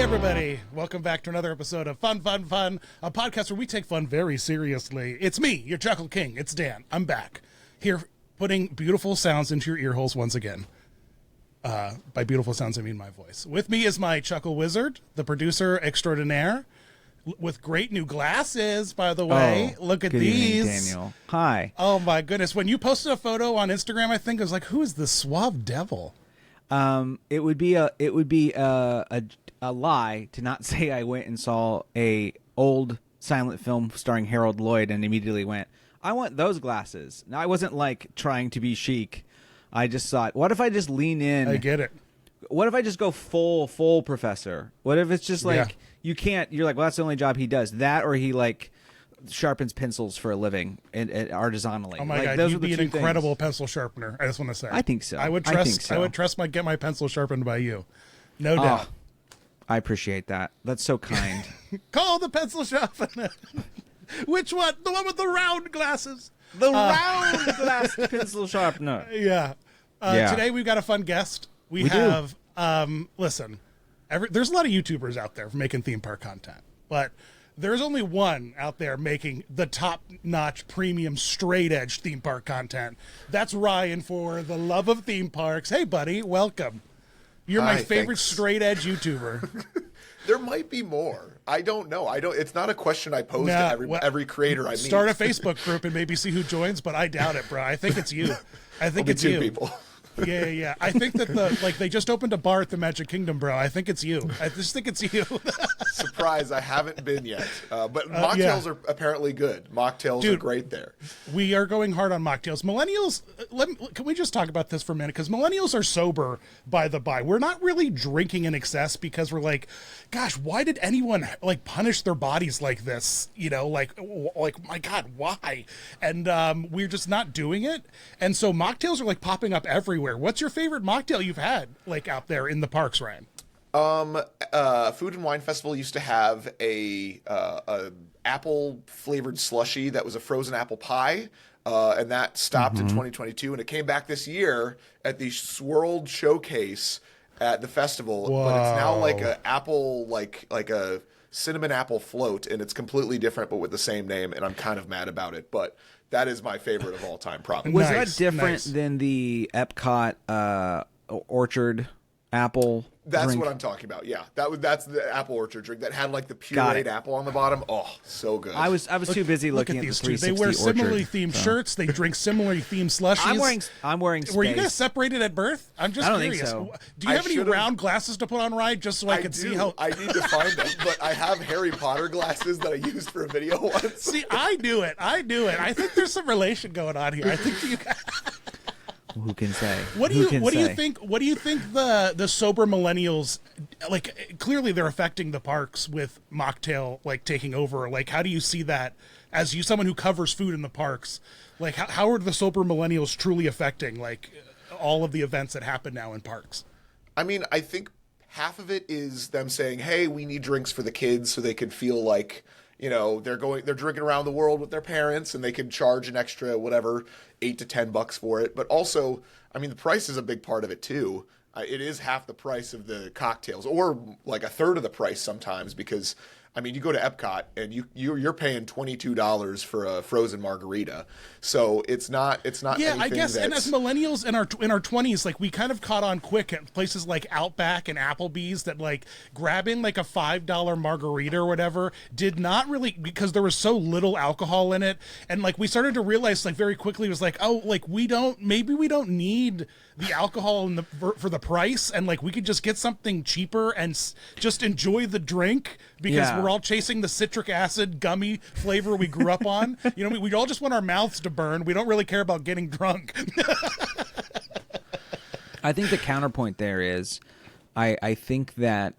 everybody. Welcome back to another episode of Fun, a podcast where we take fun very seriously. It's me, your Chuckle King. It's Dan. I'm back. Here, putting beautiful sounds into your ear holes once again. By beautiful sounds, I mean my voice. With me is my Chuckle Wizard, the producer extraordinaire, with great new glasses, by the way. Look at good these. Evening, Daniel. Hi. Oh, my goodness. When you posted a photo on Instagram, I think, I was like, who is this suave devil? It would be a lie to not say I went and saw a old silent film starring Harold Lloyd and immediately went, I want those glasses. Now, I wasn't like trying to be chic. I just thought, what if I just lean in? I get it. What if I just go full professor? What if it's just like you can't? You're like, well, that's the only job he does. That or he like sharpens pencils for a living and artisanally. Oh my like, God, those you'd are the be an two incredible things. pencil sharpener. I just want to say. I think so. I would trust. Get my pencil sharpened by you. No doubt. I appreciate that. That's so kind. Call the pencil sharpener. Which one? The one with the round glasses. The round glass pencil sharpener. Yeah. Today we've got a fun guest. We have. Listen, there's a lot of YouTubers out there making theme park content, but there's only one out there making the top-notch, premium, straight-edge theme park content. That's Ryan for the love of theme parks. Hey, buddy, welcome. You're my favorite straight-edge YouTuber. There might be more. I don't know. It's not a question I pose to every creator I meet. Start a Facebook group and maybe see who joins, but I doubt it, bro. I think it's you. I think it's you. People. Yeah. I think that they just opened a bar at the Magic Kingdom, bro. I think it's you. I just think it's you. Surprise, I haven't been yet. But mocktails are apparently good. Mocktails are great there. We are going hard on mocktails. Millennials, can we just talk about this for a minute? Because millennials are sober by the by. We're not really drinking in excess because we're like, gosh, why did anyone like punish their bodies like this? You know, like my God, why? And we're just not doing it. And so mocktails are like popping up everywhere. What's your favorite mocktail you've had like out there in the parks, Ryan? Food and Wine Festival used to have a apple flavored slushie that was a frozen apple pie. And that stopped in 2022 and it came back this year at the Swirled Showcase at the festival. Whoa. But it's now like a apple, like a cinnamon apple float, and it's completely different, but with the same name. And I'm kind of mad about it, but that is my favorite of all time, probably. Was that different than the Epcot orchard apple? That's drink? what I'm talking about. Yeah, that's the apple orchard drink that had like the pureed apple on the bottom. Oh, so good. I was too busy looking at these the 360 They wear similarly orchard, themed shirts. They drink similarly themed slushies. I'm wearing Space. Were you guys separated at birth? I'm just curious. I don't think so. Do you have any round glasses to put on, Ryan, just so I could see how? I need to find them, but I have Harry Potter glasses that I used for a video once. See, I knew it. I think there's some relation going on here. I think you guys. Who can say? What do you think? What do you think the sober millennials like? Clearly, they're affecting the parks with mocktail like taking over. Like, how do you see that as someone who covers food in the parks? Like, how are the sober millennials truly affecting like all of the events that happen now in parks? I mean, I think half of it is them saying, "Hey, we need drinks for the kids, so they can feel like." You know, they're drinking around the world with their parents and they can charge an extra, whatever, $8 to $10 for it. But also, I mean, the price is a big part of it too. It is half the price of the cocktails or like a third of the price sometimes because, I mean, you go to Epcot and you're paying $22 for a frozen margarita. So it's not Yeah, I guess. And as millennials in our 20s, like we kind of caught on quick at places like Outback and Applebee's that like grabbing like a $5 margarita or whatever did not really, because there was so little alcohol in it. And like we started to realize like very quickly it was like, oh, like maybe we don't need the alcohol for the price, and like we could just get something cheaper and just enjoy the drink because we're all chasing the citric acid gummy flavor we grew up on. You know, we all just want our mouths to burn. We don't really care about getting drunk. I think the counterpoint there is, I think that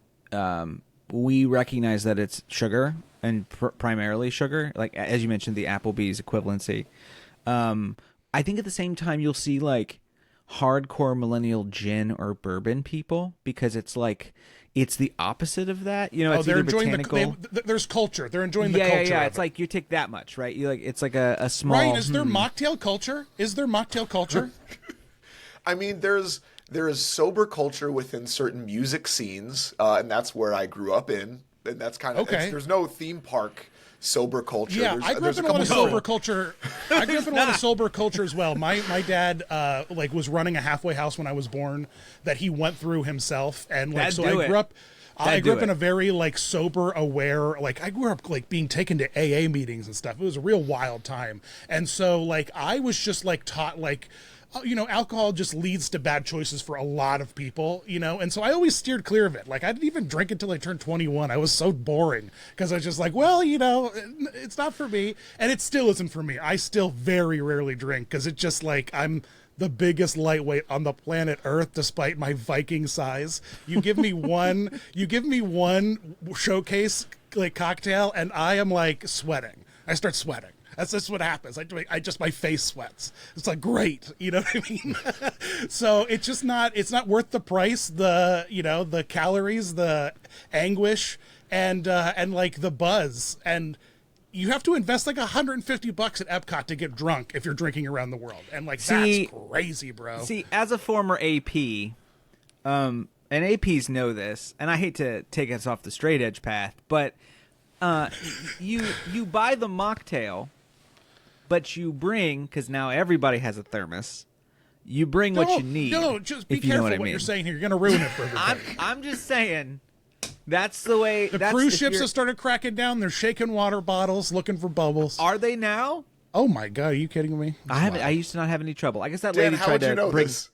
we recognize that it's sugar and primarily sugar, like as you mentioned, the Applebee's equivalency. I think at the same time you'll see like hardcore millennial gin or bourbon people because it's like it's the opposite of that. You know, it's they're either enjoying botanical. There's culture. They're enjoying the culture. Yeah. It's like you take that much, right? You like it's like a small. Ryan, is there mocktail culture? Is there mocktail culture? I mean, there is sober culture within certain music scenes, and that's where I grew up in, and that's kind of Okay. there's no theme park sober culture. Yeah, I grew up in a lot of sober culture. I grew up in a lot of sober culture as well. My dad like was running a halfway house when I was born that he went through himself, and like so I grew up. I grew up in a very like sober aware, like I grew up like being taken to AA meetings and stuff. It was a real wild time. And so like I was just like taught like, you know, alcohol just leads to bad choices for a lot of people, you know? And so I always steered clear of it. Like I didn't even drink until I turned 21. I was so boring because I was just like, well, you know, it's not for me. And it still isn't for me. I still very rarely drink because it's just like I'm the biggest lightweight on the planet Earth, despite my Viking size. You give me one showcase like cocktail, and I am like sweating. I start sweating. That's just what happens. I just my face sweats. It's like great, you know what I mean? So it's not worth the price, the calories, the anguish, and like the buzz. And you have to invest like $150 at Epcot to get drunk if you're drinking around the world, and like that's crazy, bro. See, as a former AP, and APs know this, and I hate to take us off the straight edge path, but you buy the mocktail, but you bring, because now everybody has a thermos. You bring what you need. No, just be careful you know what what you're saying here. You're gonna ruin it for everybody. I'm just saying. That's the way. The cruise ships have started cracking down. They're shaking water bottles, looking for bubbles. Are they now? Oh my god, are you kidding me? I used to not have any trouble. I guess that Dan, lady how tried would you to know bring. this?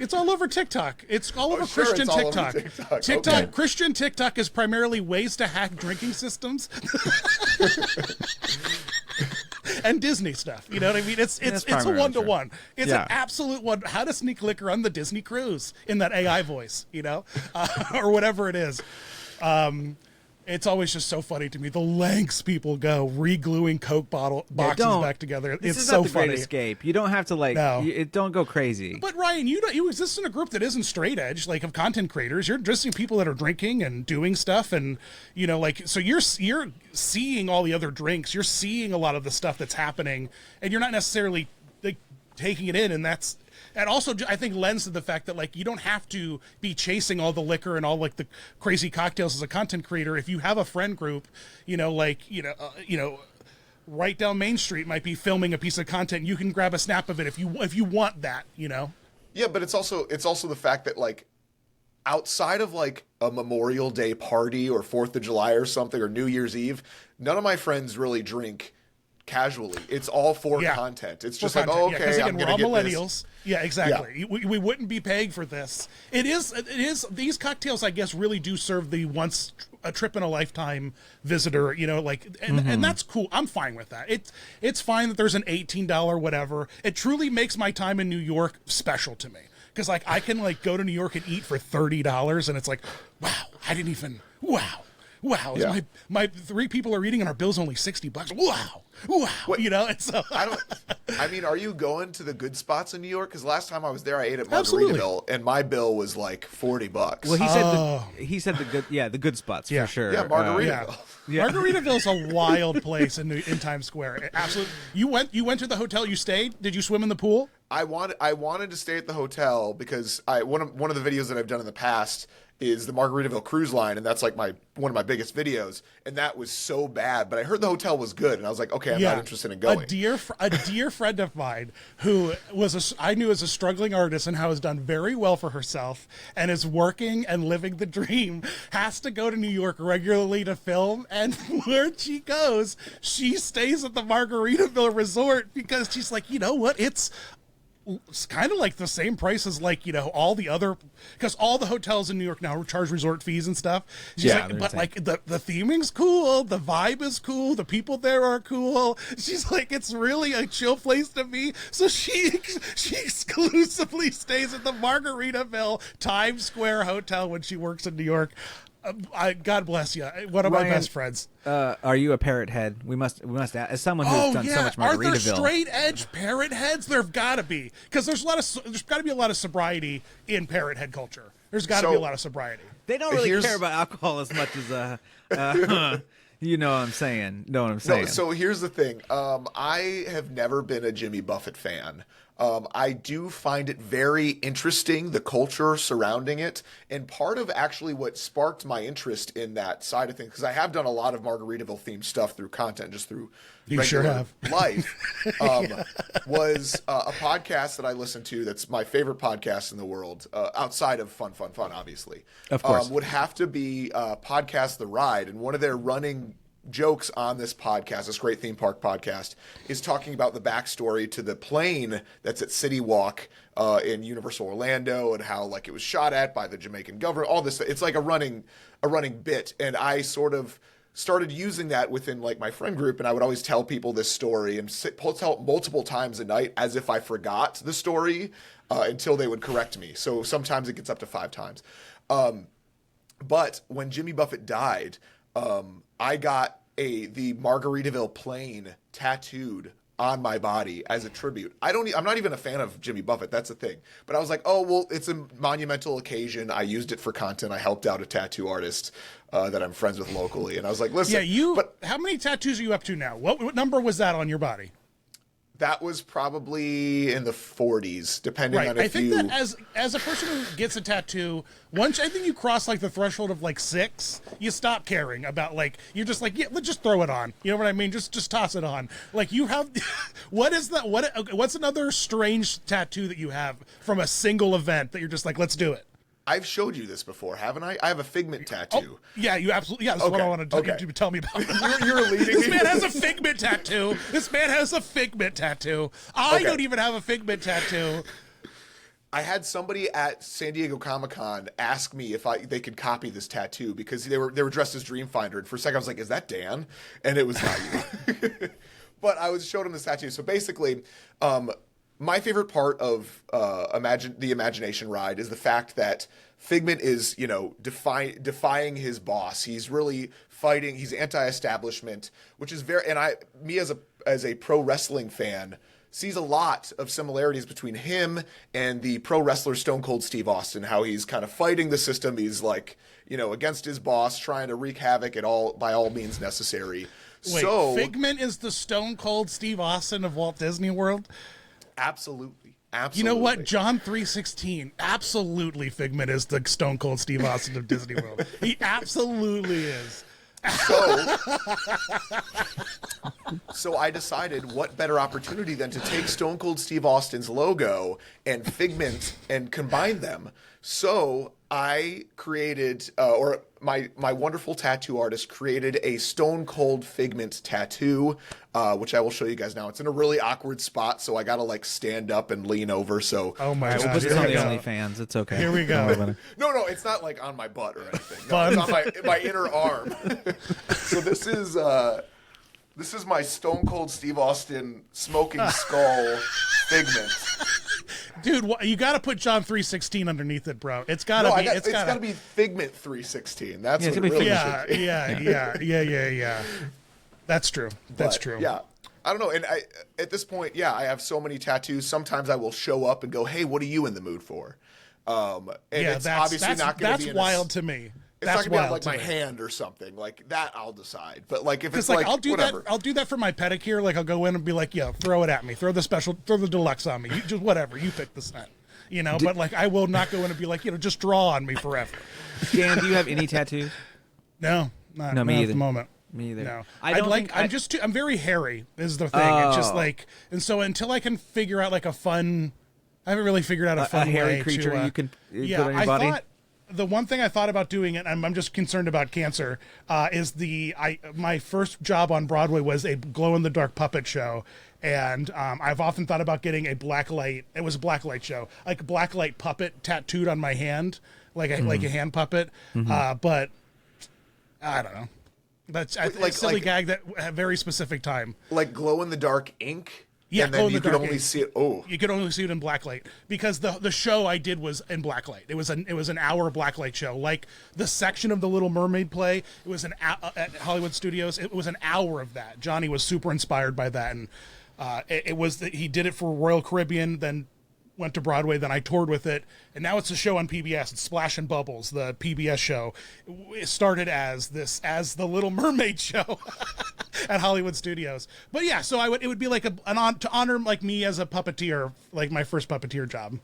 It's all over TikTok. It's all over sure, Christian it's all over TikTok. TikTok. Okay. Christian TikTok is primarily ways to hack drinking systems. And Disney stuff, you know what I mean? It's a one-to-one. It's an absolute one. How to sneak liquor on the Disney cruise in that AI voice, you know, or whatever it is. It's always just so funny to me. The lengths people go re-gluing Coke boxes back together. It's so not the funny. Great Escape. You don't have to like. No. Don't go crazy. But Ryan, you exist in a group that isn't straight edge, like of content creators. You're just seeing people that are drinking and doing stuff, and you know, like so you're seeing all the other drinks. You're seeing a lot of the stuff that's happening, and you're not necessarily like taking it in, and that's. And also, I think lends to the fact that like you don't have to be chasing all the liquor and all like the crazy cocktails as a content creator. If you have a friend group, you know, like right down Main Street might be filming a piece of content. You can grab a snap of it if you want that, you know. Yeah, but it's also the fact that like outside of like a Memorial Day party or 4th of July or something or New Year's Eve, none of my friends really drink casually. It's all for content. It's just like, oh, okay, I'm gonna get millennials. this. Yeah, exactly. Yeah. We wouldn't be paying for this. It is. These cocktails, I guess, really do serve the once a trip in a lifetime visitor. You know, like, and that's cool. I'm fine with that. It's fine that there's an $18 whatever. It truly makes my time in New York special to me because like I can like go to New York and eat for $30, and it's like, wow, I didn't even wow, yeah. my 3 people are eating and our bill's only $60. Wow. What, you know, and so I mean, are you going to the good spots in New York? Because last time I was there, I ate at Absolutely. Margaritaville, and my bill was like $40. Well, he said the good spots for sure. Yeah, Margaritaville. Margaritaville's a wild place in Times Square. Absolutely. You went to the hotel you stayed? Did you swim in the pool? I wanted to stay at the hotel because one of the videos that I've done in the past is the Margaritaville Cruise Line, and that's like one of my biggest videos, and that was so bad. But I heard the hotel was good, and I was like, okay, I'm not interested in going. A dear friend of mine who I knew as a struggling artist and how has done very well for herself and is working and living the dream, has to go to New York regularly to film, and where she goes, she stays at the Margaritaville Resort because she's like, you know what, it's kind of like the same price as like, you know, all the other, because all the hotels in New York now charge resort fees and stuff. She's like, but insane. Like the theming's cool, the vibe is cool, the people there are cool. She's like, it's really a chill place to be. So she exclusively stays at the Margaritaville Times Square Hotel when she works in New York. God bless you. One of my best friends. Are you a parrot head? We must ask, as someone who's done so much Margaritaville. Are there straight edge parrot heads? There've got to be, because there's got to be a lot of sobriety in parrot head culture. There's got to be a lot of sobriety. They don't really care about alcohol as much as you know what I'm saying. No, so here's the thing. I have never been a Jimmy Buffett fan. I do find it very interesting, the culture surrounding it. And part of actually what sparked my interest in that side of things, because I have done a lot of Margaritaville themed stuff through content, just through You sure regular have. life, was a podcast that I listen to that's my favorite podcast in the world, outside of Fun, obviously. Of course. Would have to be podcast The Ride. And one of their running jokes on this podcast, this great theme park podcast, is talking about the backstory to the plane that's at City Walk in Universal Orlando, and how like it was shot at by the Jamaican government, all this. It's like a running bit. And I sort of started using that within like my friend group, and I would always tell people this story and tell it multiple times a night as if I forgot the story until they would correct me. So sometimes it gets up to 5 times. But when Jimmy Buffett died, I got the Margaritaville plane tattooed on my body as a tribute. I'm not even a fan of Jimmy Buffett. That's the thing. But I was like, oh, well, it's a monumental occasion. I used it for content. I helped out a tattoo artist that I'm friends with locally. And I was like, listen. Yeah, how many tattoos are you up to now? What number was that on your body? That was probably in the 40s, depending on if you... I think that as a person who gets a tattoo, once I think you cross like the threshold of like 6, you stop caring about like, you're just like, yeah, let's just throw it on. You know what I mean? Just toss it on. Like you have, what's another strange tattoo that you have from a single event that you're just like, let's do it? I've showed you this before, haven't I? I have a Figment tattoo. Oh, yeah, you absolutely. Yeah, that's what I want to tell me about. You're leading. This man has a Figment tattoo. I don't even have a Figment tattoo. I had somebody at San Diego Comic-Con ask me if they could copy this tattoo because they were dressed as Dreamfinder, and for a second I was like, "Is that Dan?" And it was not you. But I showed him this tattoo. So basically, my favorite part of the Imagination Ride is the fact that Figment is, defying his boss. He's really fighting. He's anti-establishment, which is me as a pro wrestling fan, sees a lot of similarities between him and the pro wrestler Stone Cold Steve Austin, how he's kind of fighting the system. He's like, against his boss, trying to wreak havoc by all means necessary. Wait, Figment is the Stone Cold Steve Austin of Walt Disney World? Absolutely. You know what? John 3:16. Absolutely, Figment is the Stone Cold Steve Austin of Disney World. He absolutely is. So I decided what better opportunity than to take Stone Cold Steve Austin's logo and Figment and combine them. So I created, or my wonderful tattoo artist created a Stone Cold Figment tattoo, which I will show you guys now. It's in a really awkward spot, so I gotta like stand up and lean over. So oh my god, we'll put this on the OnlyFans. It's okay. Here we go. No, it's not like on my butt or anything. No, it's on my inner arm. So this is my Stone Cold Steve Austin smoking skull Figment. Dude, you got to put John 3:16 underneath it, bro. It's got to be. It's got to be Figment 3:16. That's what it really should be. Yeah. That's true. That's true. Yeah. I don't know. And at this point, I have so many tattoos. Sometimes I will show up and go, "Hey, what are you in the mood for?" And it's obviously not going to be. That's wild to me. It's not gonna be on like my hand or something like that. I'll decide. But like if it's like I'll do whatever. that. I'll do that for my pedicure. Like I'll go in and be like, "Yo, throw it at me. Throw the deluxe on me. You just whatever. You pick the scent." But like I will not go in and be like, just draw on me forever. Dan, do you have any tattoos? No, not me at either. the moment. Me either. No, I'm very hairy. Is the thing. It's just like, and so until I can figure out like a fun, I haven't really figured out a fun hairy way creature to, you can put on your body. The one thing I thought about doing, and I'm just concerned about cancer, is my first job on Broadway was a glow-in-the-dark puppet show, and I've often thought about getting a blacklight. It was a blacklight show, like a blacklight puppet tattooed on my hand, like a hand puppet. But I don't know. That's a silly gag that a very specific time. Like glow-in-the-dark ink. Yeah, and then you could only see it. Oh, you could only see it in blacklight because the show I did was in blacklight. It was an hour blacklight show, like the section of the Little Mermaid play. It was at Hollywood Studios. It was an hour of that. Johnny was super inspired by that, and he did it for Royal Caribbean, then went to Broadway, then I toured with it, and now it's a show on PBS. It's Splash and Bubbles, the PBS show. It started as the Little Mermaid show, at Hollywood Studios. But yeah, so it would be like to honor like me as a puppeteer, like my first puppeteer job.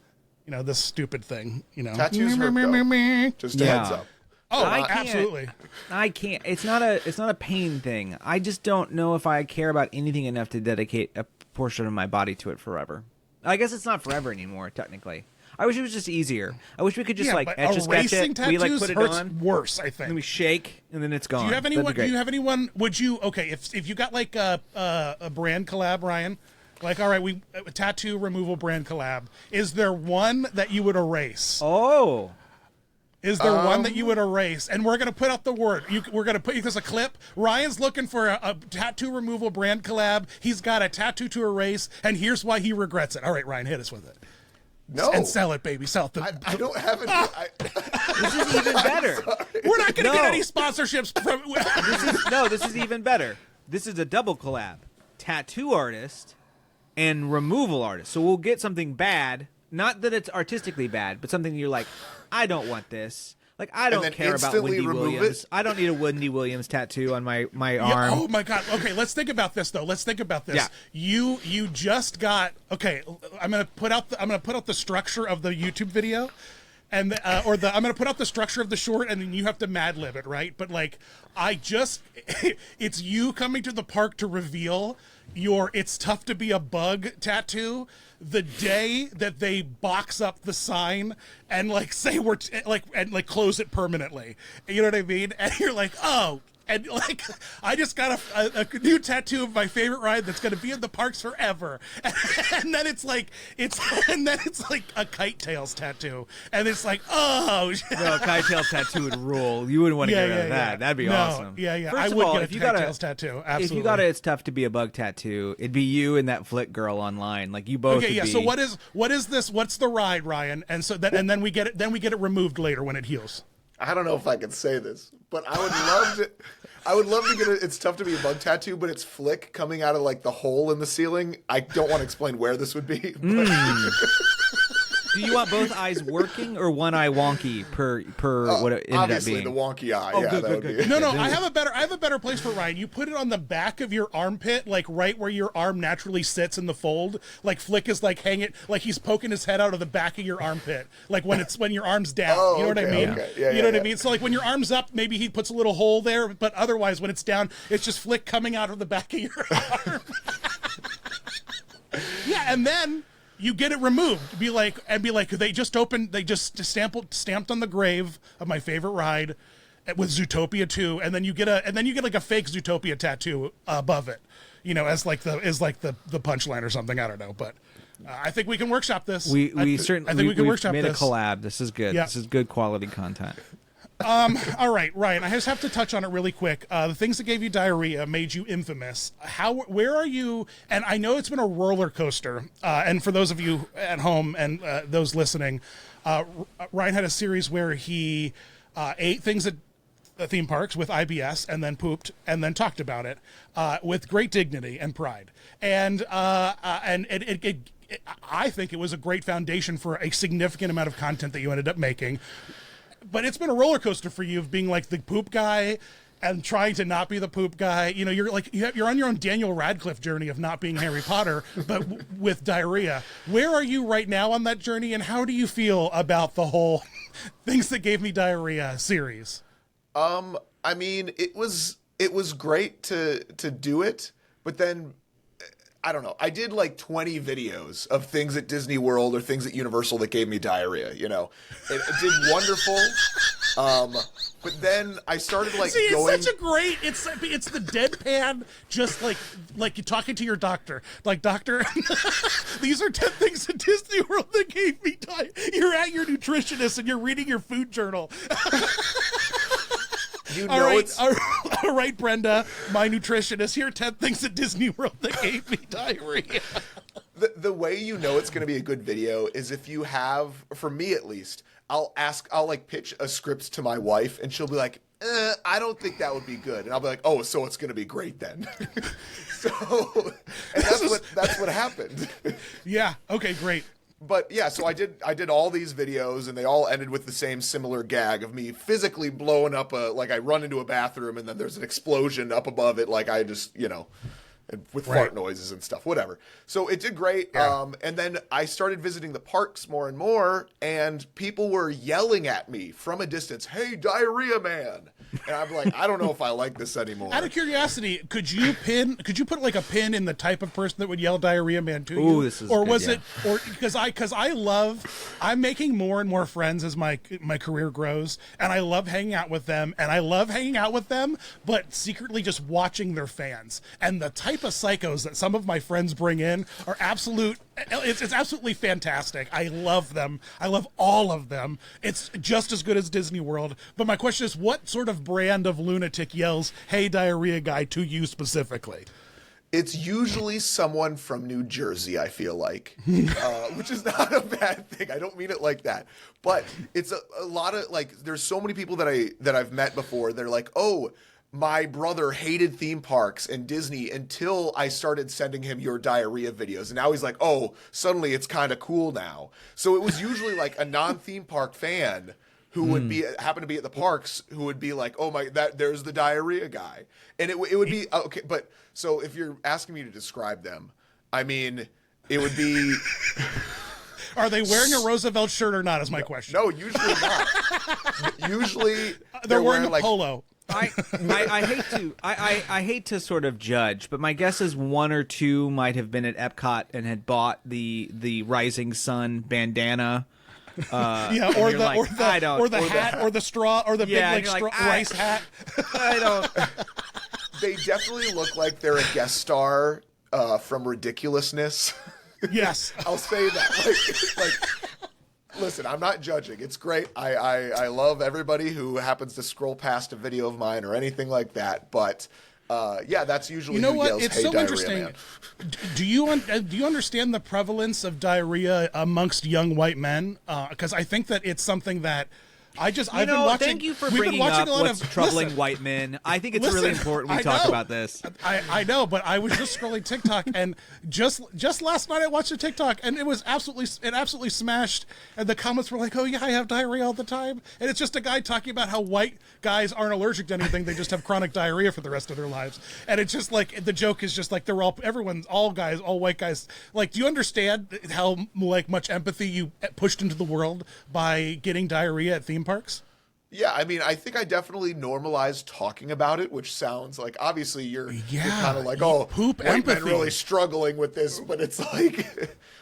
You know, this stupid thing. You know, Tattoos hurt, though. Just a heads up. Oh, absolutely. I can't. It's not a pain thing. I just don't know if I care about anything enough to dedicate a portion of my body to it forever. I guess it's not forever anymore, technically. I wish it was just easier. I wish we could just like etch a sketch it. We like put it on. Worse, I think. Then we shake, and then it's gone. Do you have anyone? Would you? Okay, if you got like a brand collab, Ryan. Like, all right, a tattoo removal brand collab. Is there one that you would erase? Oh. Is there one that you would erase? And we're going to put up the word. We're going to put you as a clip. Ryan's looking for a tattoo removal brand collab. He's got a tattoo to erase, and here's why he regrets it. All right, Ryan, hit us with it. No. And sell it, baby. Sell it. I don't have it. This is even better. We're not going to get any sponsorships from... This is even better. This is a double collab. Tattoo artist and removal artist. So we'll get something bad. Not that it's artistically bad, but something you're like, I don't want this. Like, I don't care about Wendy Williams. I don't need a Wendy Williams tattoo on my arm. Oh my God. Okay, let's think about this though. Let's think about this. Yeah. You just got. Okay, I'm gonna put out the structure of the YouTube video, and I'm gonna put out the structure of the short, and then you have to Mad Lib it, right? But like, it's you coming to the park to reveal your "It's Tough to Be a Bug" tattoo the day that they box up the sign and like say and close it permanently. You know what I mean? And you're like, oh. And like, I just got a new tattoo of my favorite ride that's going to be in the parks forever. And then it's like a Kite Tails tattoo, and it's like, oh, no, Kite Tails tattoo would rule. You wouldn't want to get rid of that. That'd be awesome. Yeah. First I of would all, get if a you Kite got Tails tattoo. Absolutely. If you got It's Tough to Be a Bug tattoo, it'd be you and that Flick girl online. Like you both. Okay, yeah. So what is this? What's the ride, Ryan? And so then we get it removed later when it heals. I don't know if I can say this, but I would love to get It's Tough to Be a Bug tattoo, but it's Flick coming out of like the hole in the ceiling. I don't want to explain where this would be. Do you want both eyes working or one eye wonky per what it ended up being? Obviously, the wonky eye. Oh, yeah, good. No. I have a better place for Ryan. You put it on the back of your armpit, like right where your arm naturally sits in the fold. Like Flick is like hanging, like he's poking his head out of the back of your armpit, like when your arm's down. Oh, you know what I mean? Okay. Yeah, you know what I mean? So like when your arm's up, maybe he puts a little hole there, but otherwise when it's down, it's just Flick coming out of the back of your arm. Yeah, and then you get it removed. Be like, they just stamped on the grave of my favorite ride with Zootopia 2, and then you get like a fake Zootopia tattoo above it, you know, as like the punchline or something. I don't know, but I think we can workshop this. We can workshop made this. A collab. This is good. Yeah. This is good quality content. All right, Ryan, I just have to touch on it really quick. The things that gave you diarrhea made you infamous. Where are you? And I know it's been a roller coaster. And for those of you at home and those listening, Ryan had a series where he ate things at theme parks with IBS and then pooped and then talked about it with great dignity and pride. And I think it was a great foundation for a significant amount of content that you ended up making. But it's been a roller coaster for you of being like the poop guy and trying to not be the poop guy. You know, you're on your own Daniel Radcliffe journey of not being Harry Potter, but with diarrhea. Where are you right now on that journey, and how do you feel about the whole things that gave me diarrhea series? I mean, it was great to do it, but then I don't know. I did like 20 videos of things at Disney World or things at Universal that gave me diarrhea, you know. It did wonderful. But then I started like going... It's such a great... It's the deadpan, just like you're talking to your doctor. Like, doctor, these are 10 things at Disney World that gave me diarrhea. You're at your nutritionist and you're reading your food journal. You know all right, Brenda, my nutritionist. Here are 10 things at Disney World that gave me diarrhea. The way you know it's going to be a good video is if you have, for me at least, I'll like pitch a script to my wife and she'll be like, I don't think that would be good. And I'll be like, oh, so it's going to be great then. And that's what happened. Yeah. Okay, great. But yeah, so I did all these videos, and they all ended with the same similar gag of me physically blowing up like I run into a bathroom, and then there's an explosion up above it, like I just, and with fart noises and stuff, whatever. So it did great. Yeah. And then I started visiting the parks more and more, and people were yelling at me from a distance, "Hey, diarrhea man!" And I'm like, I don't know if I like this anymore. Out of curiosity, could you put like a pin in the type of person that would yell "diarrhea man" to you? Ooh, this is or good, was yeah. it, or I'm making more and more friends as my career grows, and I love hanging out with them, but secretly just watching their fans. And the type of psychos that some of my friends bring in are it's absolutely fantastic. I love them. I love all of them. It's just as good as Disney World. But my question is, what sort of brand of lunatic yells, "Hey, diarrhea guy," to you specifically? It's usually someone from New Jersey, I feel like, which is not a bad thing. I don't mean it like that, but it's a lot of like. There's so many people that I've met before. They're like, "Oh, my brother hated theme parks and Disney until I started sending him your diarrhea videos, and now he's like, oh, suddenly it's kind of cool now." So it was usually like a non-theme park fan who would happen to be at the parks, who would be like, "Oh my, there's the diarrhea guy," and it would be okay. But so if you're asking me to describe them, I mean, it would be. Are they wearing a Roosevelt shirt or not? Is my question. No, usually not. Usually they're wearing a like, polo. I hate to sort of judge, but my guess is one or two might have been at Epcot and had bought the Rising Sun bandana. Yeah, or the hat, or the straw, or the big rice hat. I don't. They definitely look like they're a guest star from Ridiculousness. Yes, I'll say that. Like, listen, I'm not judging. It's great. I love everybody who happens to scroll past a video of mine or anything like that. But yeah, that's usually who yells, It's "Hey, so diarrhea interesting. man." Do you understand the prevalence of diarrhea amongst young white men? Because I think that it's something that I've been watching. Thank you for we've been bringing watching up a lot what's of troubling listen, white men. I think it's listen, really important we I talk know. about this. I know, but I was just scrolling TikTok, and just last night I watched a TikTok, and it absolutely smashed. And the comments were like, "Oh yeah, I have diarrhea all the time," and it's just a guy talking about how white guys aren't allergic to anything; they just have chronic diarrhea for the rest of their lives. And it's just like the joke is just like all white guys. Like, do you understand how like much empathy you pushed into the world by getting diarrhea at theme parks? Yeah, I mean, I think I definitely normalized talking about it, which sounds like obviously you're kind of like, oh, poop white empathy. men really struggling with this, but it's like,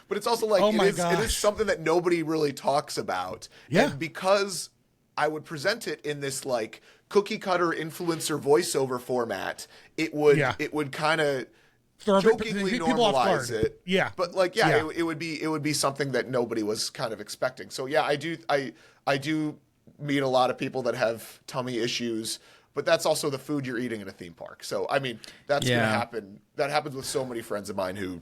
but it's also like it is something that nobody really talks about. Yeah, and because I would present it in this like cookie cutter influencer voiceover format, it would kind of jokingly normalize it. Yeah, but like it would be something that nobody was kind of expecting. So yeah, I do meet a lot of people that have tummy issues, but that's also the food you're eating in a theme park. So I mean, that's gonna happen. That happens with so many friends of mine who,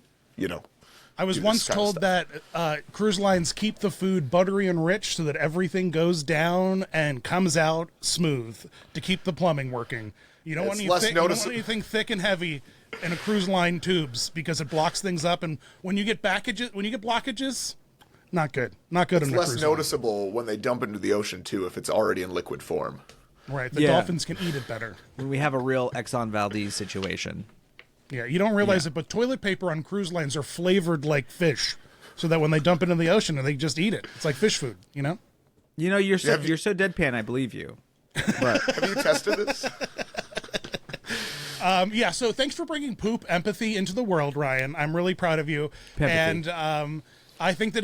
I was once told that cruise lines keep the food buttery and rich so that everything goes down and comes out smooth to keep the plumbing working. You don't want anything thick and heavy in a cruise line tubes because it blocks things up. And when you get blockages, not good. Not good. It's less noticeable when they dump into the ocean too if it's already in liquid form. Right. The dolphins can eat it better. When we have a real Exxon Valdez situation. Yeah, you don't realize it, but toilet paper on cruise lines are flavored like fish, so that when they dump it in the ocean, they just eat it. It's like fish food, You're so deadpan. I believe you. But have you tested this? Yeah. So thanks for bringing poop empathy into the world, Ryan. I'm really proud of you. Empathy. And I think that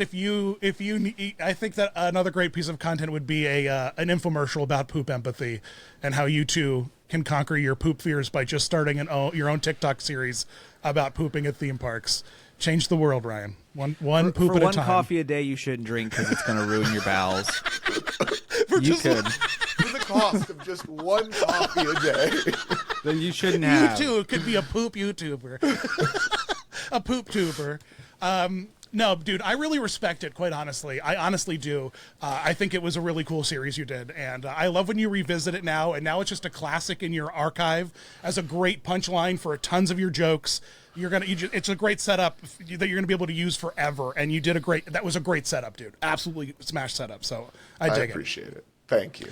I think that another great piece of content would be an infomercial about poop empathy and how you too can conquer your poop fears by just starting your own TikTok series about pooping at theme parks. Change the world, Ryan. One poop at a time. For one coffee a day, you shouldn't drink because it's going to ruin your bowels. For the cost of just one coffee a day. Then you shouldn't have. You too could be a poop YouTuber. A poop tuber. No, dude, I really respect it, quite honestly. I honestly do. I think it was a really cool series you did, and I love when you revisit it now, and now it's just a classic in your archive as a great punchline for tons of your jokes. It's a great setup that you're gonna be able to use forever, and you did that was a great setup, dude. Absolutely smash setup. So I dig it. I appreciate it. Thank you.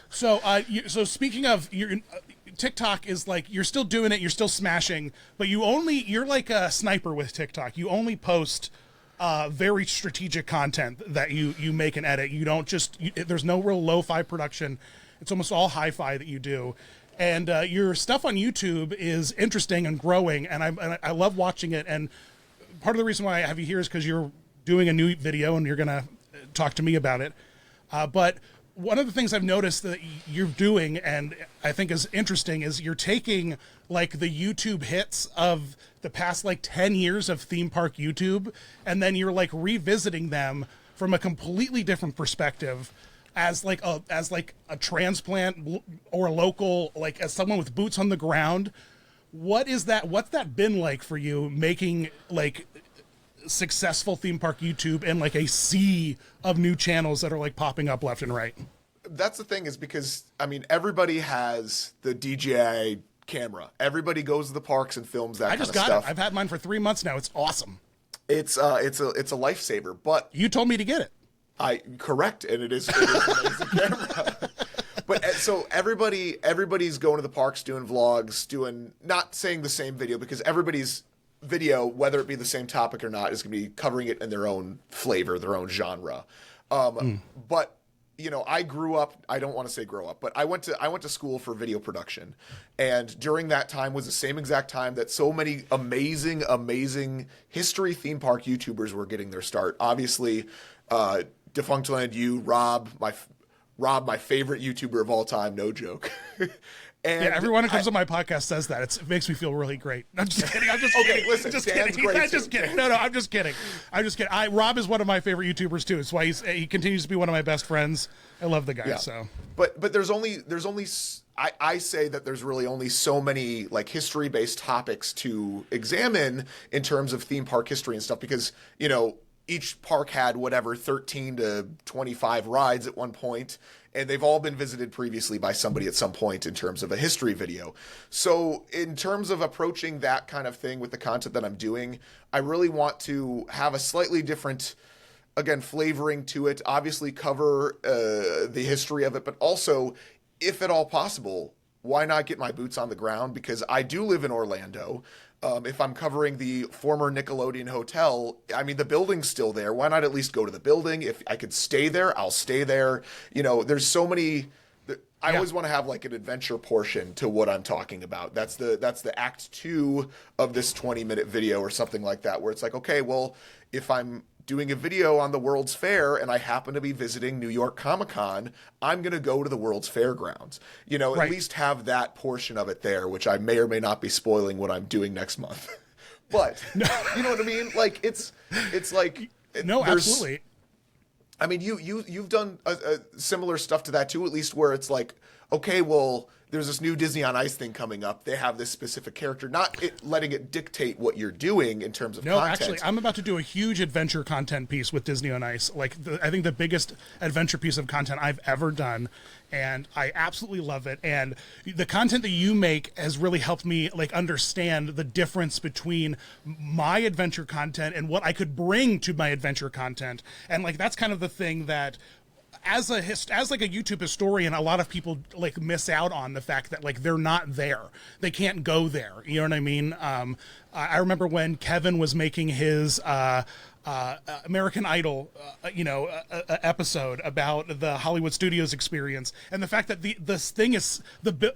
So, so speaking of TikTok is like, you're still doing it, you're still smashing, but you're like a sniper with TikTok. You only post very strategic content that you make and edit. You don't there's no real lo-fi production. It's almost all hi-fi that you do. And your stuff on YouTube is interesting and growing, and I love watching it. And part of the reason why I have you here is because you're doing a new video and you're going to talk to me about it. But one of the things I've noticed that you're doing, and I think is interesting, is you're taking like the YouTube hits of the past like 10 years of theme park YouTube, and then you're like revisiting them from a completely different perspective as like a transplant or a local, like as someone with boots on the ground. What's that been like for you, making like successful theme park YouTube and like a sea of new channels that are like popping up left and right? That's the thing, is because I mean, everybody has the DJI camera. Everybody goes to the parks and films that kind of stuff. I just got it. I've had mine for 3 months now. It's awesome. It's a lifesaver. But you told me to get it. Correct, and it is an amazing camera. But so everybody's going to the parks, doing vlogs, not saying the same video, because everybody's video, whether it be the same topic or not, is going to be covering it in their own flavor, their own genre. But you know, I grew up, I don't want to say grow up, but I went to school for video production. And during that time was the same exact time that so many amazing history theme park YouTubers were getting their start. Obviously, Defunctland, you, Rob, my favorite YouTuber of all time, no joke. And yeah, everyone who comes on my podcast says that. It makes me feel really great. I'm just kidding. Okay, listen, just Dan's kidding. great I'm just kidding. No, I'm just kidding. Rob is one of my favorite YouTubers too. It's why he continues to be one of my best friends. I love the guy. Yeah. So, but there's only I say that there's really only so many like history-based topics to examine in terms of theme park history and stuff, because you know, each park had whatever 13 to 25 rides at one point, and they've all been visited previously by somebody at some point in terms of a history video. So in terms of approaching that kind of thing with the content that I'm doing, I really want to have a slightly different, again, flavoring to it. Obviously cover the history of it, but also, if at all possible, why not get my boots on the ground? Because I do live in Orlando. If I'm covering the former Nickelodeon hotel, I mean, the building's still there. Why not at least go to the building? If I could stay there, I'll stay there. You know, there's so many. I always want to have like an adventure portion to what I'm talking about. That's the act 2 of this 20-minute video or something like that, where it's like, okay, well, if I'm doing a video on the World's Fair and I happen to be visiting New York Comic-Con, I'm going to go to the World's Fairgrounds. You know, at least have that portion of it there, which I may or may not be spoiling what I'm doing next month. But, you know what I mean? Like, it's like... No, absolutely. I mean, you've done similar stuff to that too, at least, where it's like, okay, well, there's this new Disney on Ice thing coming up. They have this specific character, not letting it dictate what you're doing in terms of content. No, actually, I'm about to do a huge adventure content piece with Disney on Ice. Like, I think the biggest adventure piece of content I've ever done, and I absolutely love it. And the content that you make has really helped me like understand the difference between my adventure content and what I could bring to my adventure content. And like, that's kind of the thing that, as like a YouTube historian, a lot of people like miss out on the fact that like they're not there. They can't go there. You know what I mean? I remember when Kevin was making his American Idol, episode about the Hollywood Studios experience, and the fact that this thing is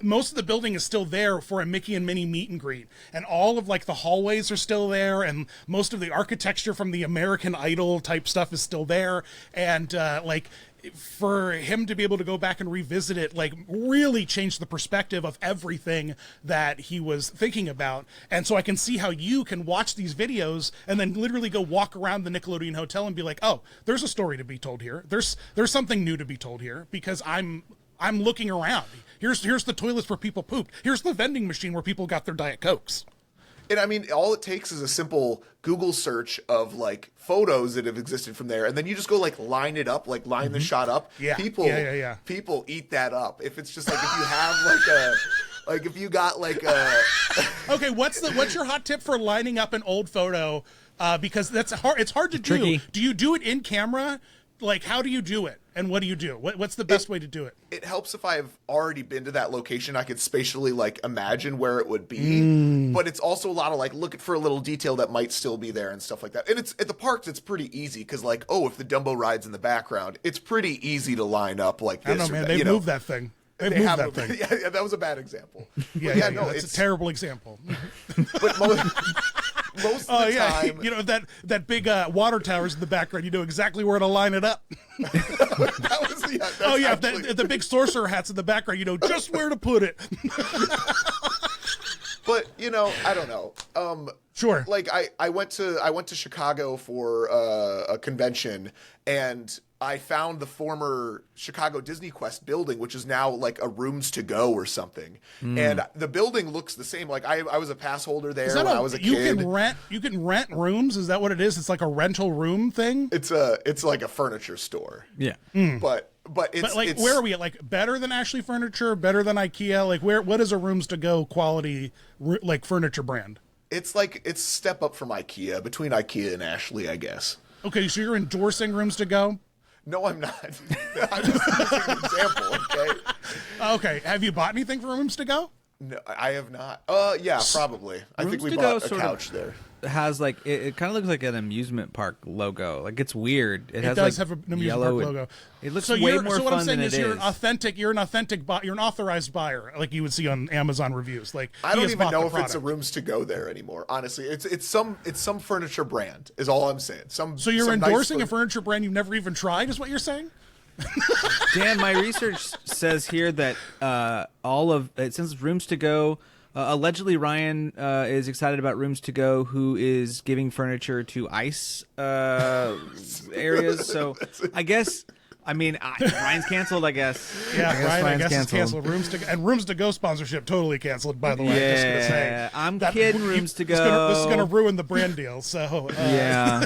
most of the building is still there for a Mickey and Minnie meet and greet, and all of like the hallways are still there, and most of the architecture from the American Idol type stuff is still there, and for him to be able to go back and revisit it, like, really changed the perspective of everything that he was thinking about. And so I can see how you can watch these videos and then literally go walk around the Nickelodeon hotel and be like, oh, there's a story to be told here. There's something new to be told here, because I'm looking around. Here's the toilets where people pooped. Here's the vending machine where people got their Diet Cokes. And I mean, all it takes is a simple Google search of like photos that have existed from there, and then you just go like line it up, like line the shot up. Yeah. People eat that up. If it's just like if you have like a like if you got like a Okay, what's your hot tip for lining up an old photo? Because that's hard. It's hard to do. Tricky. Do you do it in camera? Like, how do you do it? And what do you do? What's the best way to do it? It helps if I've already been to that location. I could spatially like imagine where it would be, but it's also a lot of like looking for a little detail that might still be there and stuff like that. And it's at the parks, it's pretty easy because like, oh, if the Dumbo ride's in the background, it's pretty easy to line up like this. I don't know, man. They've moved that thing. They've moved that thing. Yeah, that was a bad example. Yeah, no, it's a terrible example. But most of the time, you know that big water tower's in the background. You know exactly where to line it up. If the big sorcerer hat's in the background, you know just where to put it. But you know, I don't know. Sure. Like I went to Chicago for a convention, and I found the former Chicago Disney Quest building, which is now like a Rooms to Go or something. And the building looks the same. Like I was a pass holder there when I was a kid. You can rent rooms. Is that what it is? It's like a rental room thing. It's like a furniture store. Yeah. But it's where are we at? Like better than Ashley Furniture, better than IKEA? Like what is a Rooms to Go quality like furniture brand? It's a step up from IKEA, between IKEA and Ashley, I guess. Okay, so you're endorsing Rooms to Go? No, I'm not. I'm just using an example, okay? Okay, have you bought anything for Rooms to Go? No, I have not. Yeah, probably. I think we to bought Go a couch there. Has like it kind of looks like an amusement park logo. Like it's weird. It has does like have an amusement park logo. It looks so way more so what fun I'm saying than is it you're is. you're an authorized buyer, like you would see on Amazon reviews. Like I don't even know if it's a Rooms to Go there anymore. Honestly, it's some furniture brand is all I'm saying. So you're endorsing a furniture brand you've never even tried, is what you're saying? Dan, my research says here that since Rooms to Go. Allegedly, Ryan is excited about Rooms to Go, who is giving furniture to ICE areas. So I guess, Ryan's canceled, I guess. Yeah, Ryan's canceled. Rooms to Go sponsorship totally canceled, by the way. Yeah, just gonna say I'm kidding, Rooms to Go. This is going to ruin the brand deal. So yeah.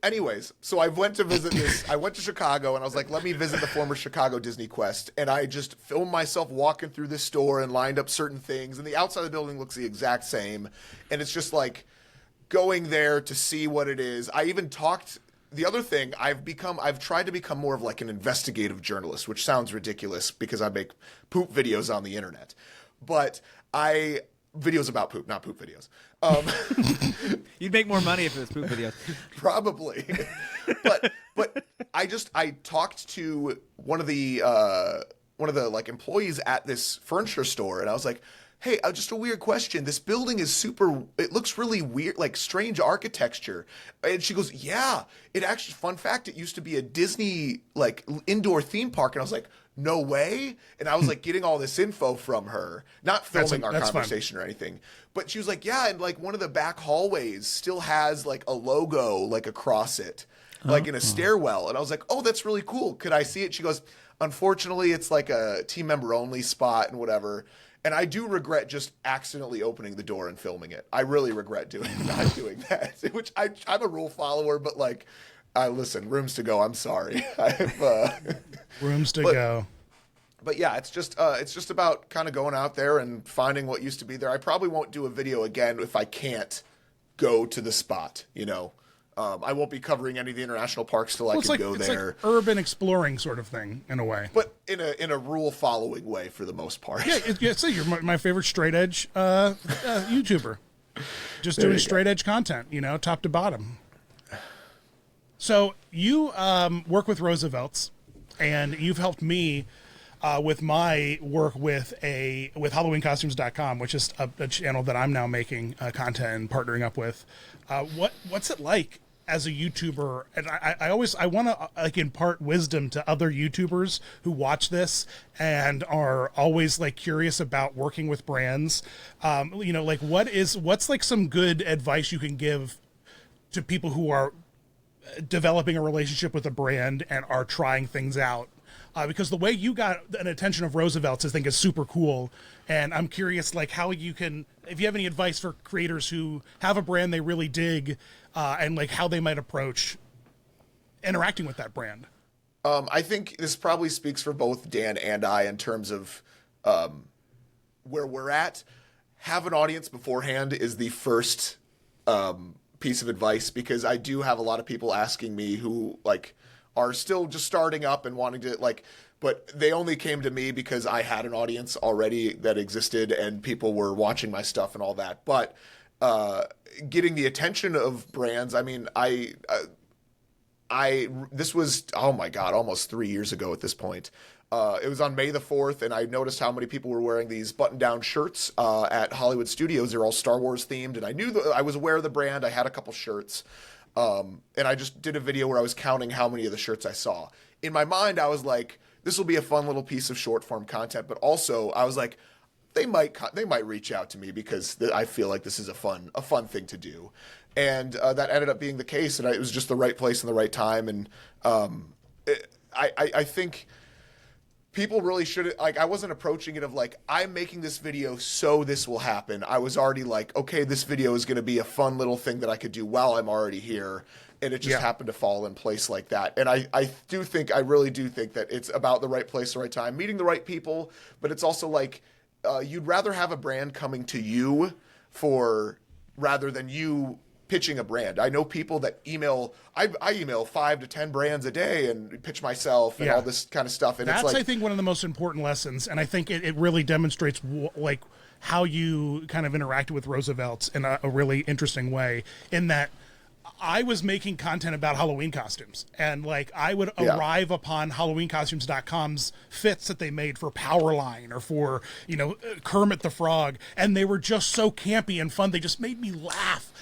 Anyways, so I went to visit this. I went to Chicago, and I was like, let me visit the former Chicago Disney Quest. And I just filmed myself walking through this store and lined up certain things. And the outside of the building looks the exact same. And it's just like going there to see what it is. I even talked. The other thing, I've tried to become more of like an investigative journalist, which sounds ridiculous because I make poop videos on the internet. But videos about poop, not poop videos. You'd make more money if it was poop videos. Probably. but I talked to one of the like employees at this furniture store, and I was like, hey, just a weird question. This building is it looks really weird, like strange architecture. And she goes, yeah, it actually, fun fact, it used to be a Disney like indoor theme park. And I was like, no way. And I was like getting all this info from her, not filming our conversation or anything. But she was like, yeah, and like one of the back hallways still has like a logo like across it, like in a stairwell. And I was like, oh, that's really cool. Could I see it? She goes, unfortunately, it's like a team member only spot and whatever. And I do regret just accidentally opening the door and filming it. I really regret not doing that. Which I'm a rule follower, but like, listen, Rooms to Go. I'm sorry. Rooms to Go. But yeah, it's just about kind of going out there and finding what used to be there. I probably won't do a video again if I can't go to the spot. You know, I won't be covering any of the international parks till I can go there. It's like urban exploring sort of thing in a way, but in a rule following way for the most part. Yeah, you're my favorite straight edge YouTuber, just doing straight edge content. You know, top to bottom. So you work with Roosevelt's, and you've helped me with my work with HalloweenCostumes.com, which is a channel that I'm now making content and partnering up with. What's it like as a YouTuber? And I want to like impart wisdom to other YouTubers who watch this and are always like curious about working with brands. You know, like what's like some good advice you can give to people who are developing a relationship with a brand and are trying things out because the way you got an attention of Roosevelt's, I think, is super cool. And I'm curious, like, how you can, if you have any advice for creators who have a brand they really dig, and like how they might approach interacting with that brand. I think this probably speaks for both Dan and I in terms of where we're at. Have an audience beforehand is the first piece of advice, because I do have a lot of people asking me who like are still just starting up and wanting to like, but they only came to me because I had an audience already that existed and people were watching my stuff and all that. But getting the attention of brands, I mean, this was, oh my God, almost 3 years ago at this point. It was on May the 4th, and I noticed how many people were wearing these button-down shirts at Hollywood Studios. They're all Star Wars themed, and I knew that I was aware of the brand. I had a couple shirts, and I just did a video where I was counting how many of the shirts I saw. In my mind, I was like, this will be a fun little piece of short-form content, but also I was like, they might reach out to me because I feel like this is a fun thing to do. And that ended up being the case, and it was just the right place and the right time. And I think people really should, like, I wasn't approaching it of like, I'm making this video so this will happen. I was already like, okay, this video is going to be a fun little thing that I could do while I'm already here. And it just happened to fall in place like that. And I really do think that it's about the right place, the right time, meeting the right people. But it's also like, you'd rather have a brand coming to you rather than you pitching a brand. I know people that email, I email 5 to 10 brands a day and pitch myself and all this kind of stuff. And that's, it's like, I think, one of the most important lessons. And I think it really demonstrates like how you kind of interacted with Roosevelt's in a really interesting way, in that I was making content about Halloween costumes, and like I would arrive upon HalloweenCostumes.com's fits that they made for Powerline or for, Kermit the Frog, and they were just so campy and fun. They just made me laugh.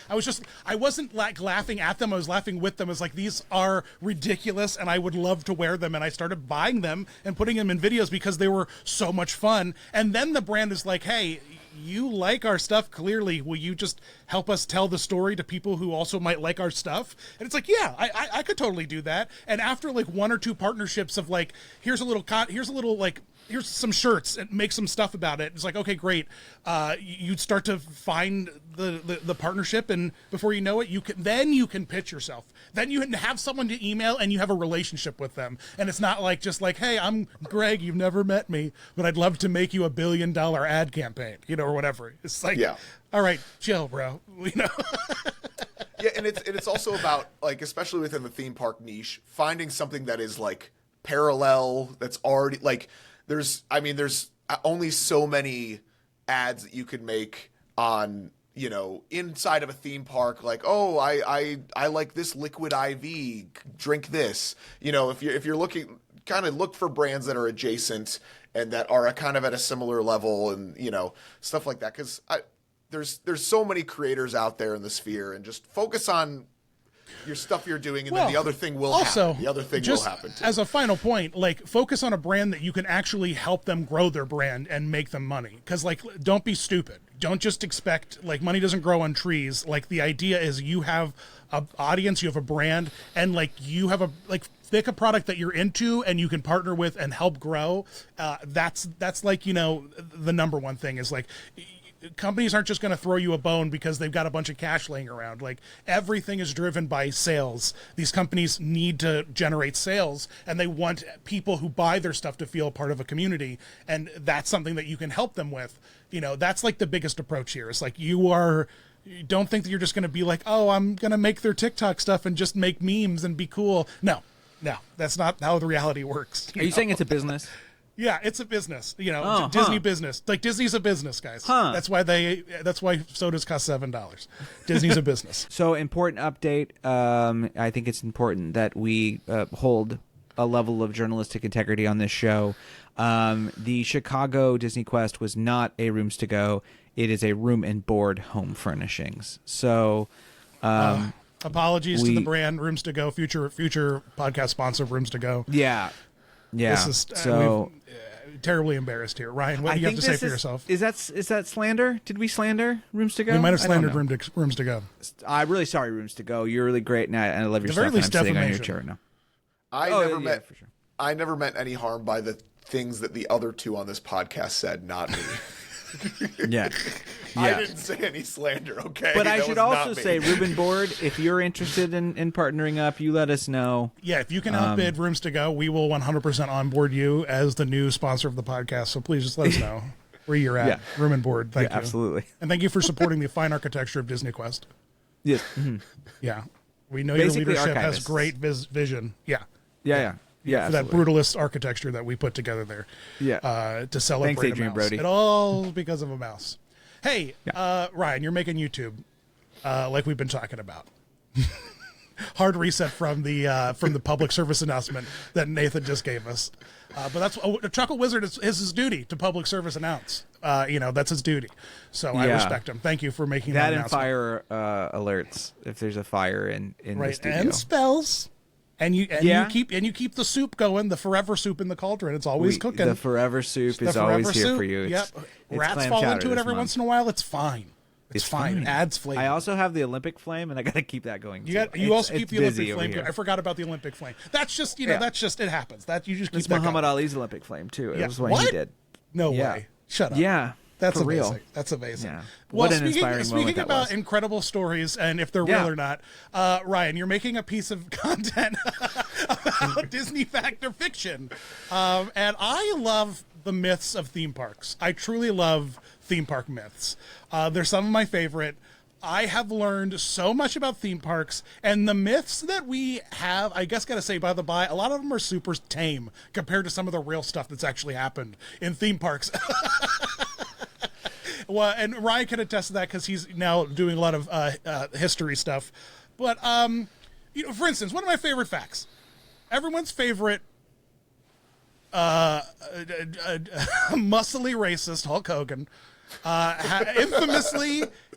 I wasn't like laughing at them. I was laughing with them. It's like, these are ridiculous and I would love to wear them. And I started buying them and putting them in videos because they were so much fun. And then the brand is like, hey, you like our stuff, clearly. Will you just help us tell the story to people who also might like our stuff? And it's like, yeah, I could totally do that. And after like 1 or 2 partnerships of like, here's some shirts and make some stuff about it. It's like, okay, great. You'd start to find the partnership, and before you know it, you can pitch yourself. Then you have someone to email and you have a relationship with them. And it's not like just like, hey, I'm Greg, you've never met me, but I'd love to make you $1 billion ad campaign, or whatever. It's like, all right, chill, bro. Yeah, and it's also about, like, especially within the theme park niche, finding something that is like parallel, that's already like, there's only so many ads that you could make on, inside of a theme park, like, oh, I like this liquid IV, drink this. If you're looking, kind of look for brands that are adjacent and that are kind of at a similar level, and stuff like that, because there's so many creators out there in the sphere, and just focus on your stuff you're doing, and then the other thing will happen. The other thing will happen too. As a final point, like, focus on a brand that you can actually help them grow their brand and make them money. Because, like, don't be stupid. Don't just expect, like, money doesn't grow on trees. Like, the idea is you have an audience, you have a brand, and like you have pick a product that you're into and you can partner with and help grow. That's like, the number one thing is like, companies aren't just going to throw you a bone because they've got a bunch of cash laying around. Like, everything is driven by sales. These companies need to generate sales, and they want people who buy their stuff to feel part of a community. And that's something that you can help them with. That's like the biggest approach here. It's like, you don't think that you're just going to be like, oh, I'm going to make their TikTok stuff and just make memes and be cool. No, that's not how the reality works. Are you saying it's a business? Yeah, it's a business. Disney business. Like, Disney's a business, guys. That's why sodas cost $7. Disney's a business. So, important update. I think it's important that we hold a level of journalistic integrity on this show. The Chicago Disney Quest was not a rooms to go. It is a room and board home furnishings. So, apologies to the brand Rooms to Go, future podcast sponsor of Rooms to Go. Yeah. This is terribly embarrassed here. Ryan, what do you have to say for yourself? Is that slander? Did we slander Rooms to Go? We might have slandered Rooms to Go. I'm really sorry, Rooms to Go. You're really great, and I love your stuff. And I'm sitting on your chair now. I never met. For sure. I never meant any harm by the things that the other two on this podcast said, not me. Yeah. I didn't say any slander, okay? But I That should was also not me. say, Ruben Board, if you're interested in partnering up, you let us know. Yeah, if you can outbid Rooms to Go, we will 100% onboard you as the new sponsor of the podcast. So please just let us know where you're at. Yeah. Room and Board, thank you. Absolutely. And thank you for supporting the fine architecture of Disney Quest. Yes. Yeah. We know Basically your leadership has archivists. great vision. Yeah. Yeah. For that brutalist architecture that we put together there. Yeah. To celebrate Thanks, Adrian a mouse. Brody. It all because of a mouse. Hey, Ryan, you're making YouTube, like we've been talking about. Hard reset from the public service announcement that Nathan just gave us. But that's Chuckle Wizard is his duty to public service announce. That's his duty. So I respect him. Thank you for making that and announcement. fire alerts if there's a fire in the studio. And spells. And you keep the soup going, the forever soup in the cauldron. It's always cooking. The forever soup is forever always here soup. for you. Yep. It's Rats clam fall chowder into it this every month. once in a while. It's fine. It's fine. It adds flavor. I also have the Olympic flame, and I got to keep that going. You also keep the Olympic flame. Here. I forgot about the Olympic flame. That's just that's just it happens. That you just keep It's that Muhammad going. Ali's Olympic flame too. It Yeah. was what What? he did. No Yeah. way. Shut up. Yeah. That's for amazing. real. That's amazing. Yeah. Well, What an inspiring moment speaking that about was. incredible stories and if they're real or not, Ryan, you're making a piece of content about Disney fact or fiction, and I love the myths of theme parks. I truly love theme park myths. They're some of my favorite. I have learned so much about theme parks, and the myths that we have, I guess gotta say by the by, a lot of them are super tame compared to some of the real stuff that's actually happened in theme parks. Well, and Ryan can attest to that because he's now doing a lot of history stuff. But, for instance, one of my favorite facts, everyone's favorite muscly racist Hulk Hogan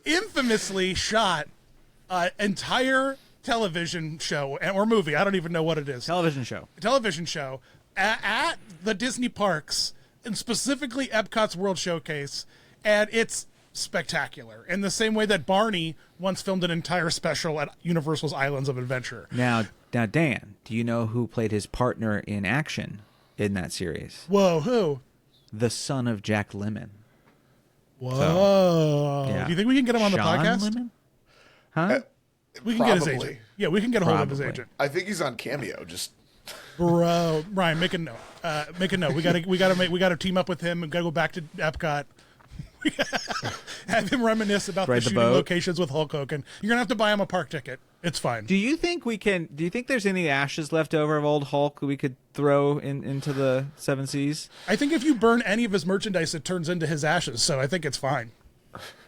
infamously shot an entire television show or movie. I don't even know what it is. Television show at the Disney parks, and specifically Epcot's World Showcase, and it's spectacular. In the same way that Barney once filmed an entire special at Universal's Islands of Adventure. Now, Dan, do you know who played his partner in action in that series? Whoa, who? The son of Jack Lemmon. Whoa. Yeah. Do you think we can get him on the Sean podcast? Lemon? Huh? We can get his Probably. agent. Yeah, we can get a hold of his Probably. agent. I think he's on Cameo. Just Bro, Ryan, make a note. Make a note. We gotta team up with him and gotta go back to Epcot. Have him reminisce about the Ride the shooting boat. locations with Hulk Hogan. You're gonna have to buy him a park ticket. It's fine. Do you think there's any ashes left over of old Hulk we could throw into the Seven Seas? I think if you burn any of his merchandise, it turns into his ashes. So I think it's fine.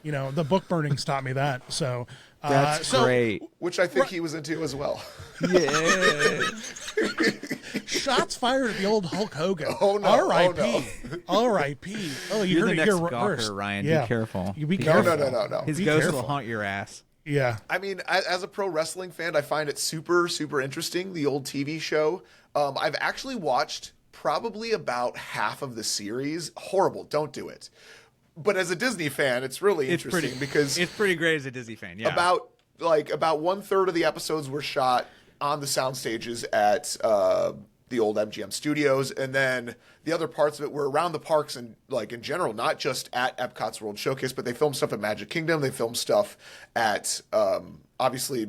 The book burnings taught me that. So That's great. which I think he was into as well. Yeah. Shots fired at the old Hulk Hogan. Oh, no. R.I.P. R.I.P. Oh, you You're heard the it next here Gawker, first. Ryan. Yeah. Be careful. You be No, careful. no. His Be ghost careful. will haunt your ass. Yeah. I mean, as a pro wrestling fan, I find it super, super interesting, the old TV show. I've actually watched probably about half of the series. Horrible. Don't do it. But as a Disney fan, it's really interesting because it's pretty great as a Disney fan. Yeah. about 1/3 of the episodes were shot on the sound stages at the old MGM studios, and then the other parts of it were around the parks and in general, not just at Epcot's World Showcase, but they filmed stuff at Magic Kingdom. They filmed stuff at obviously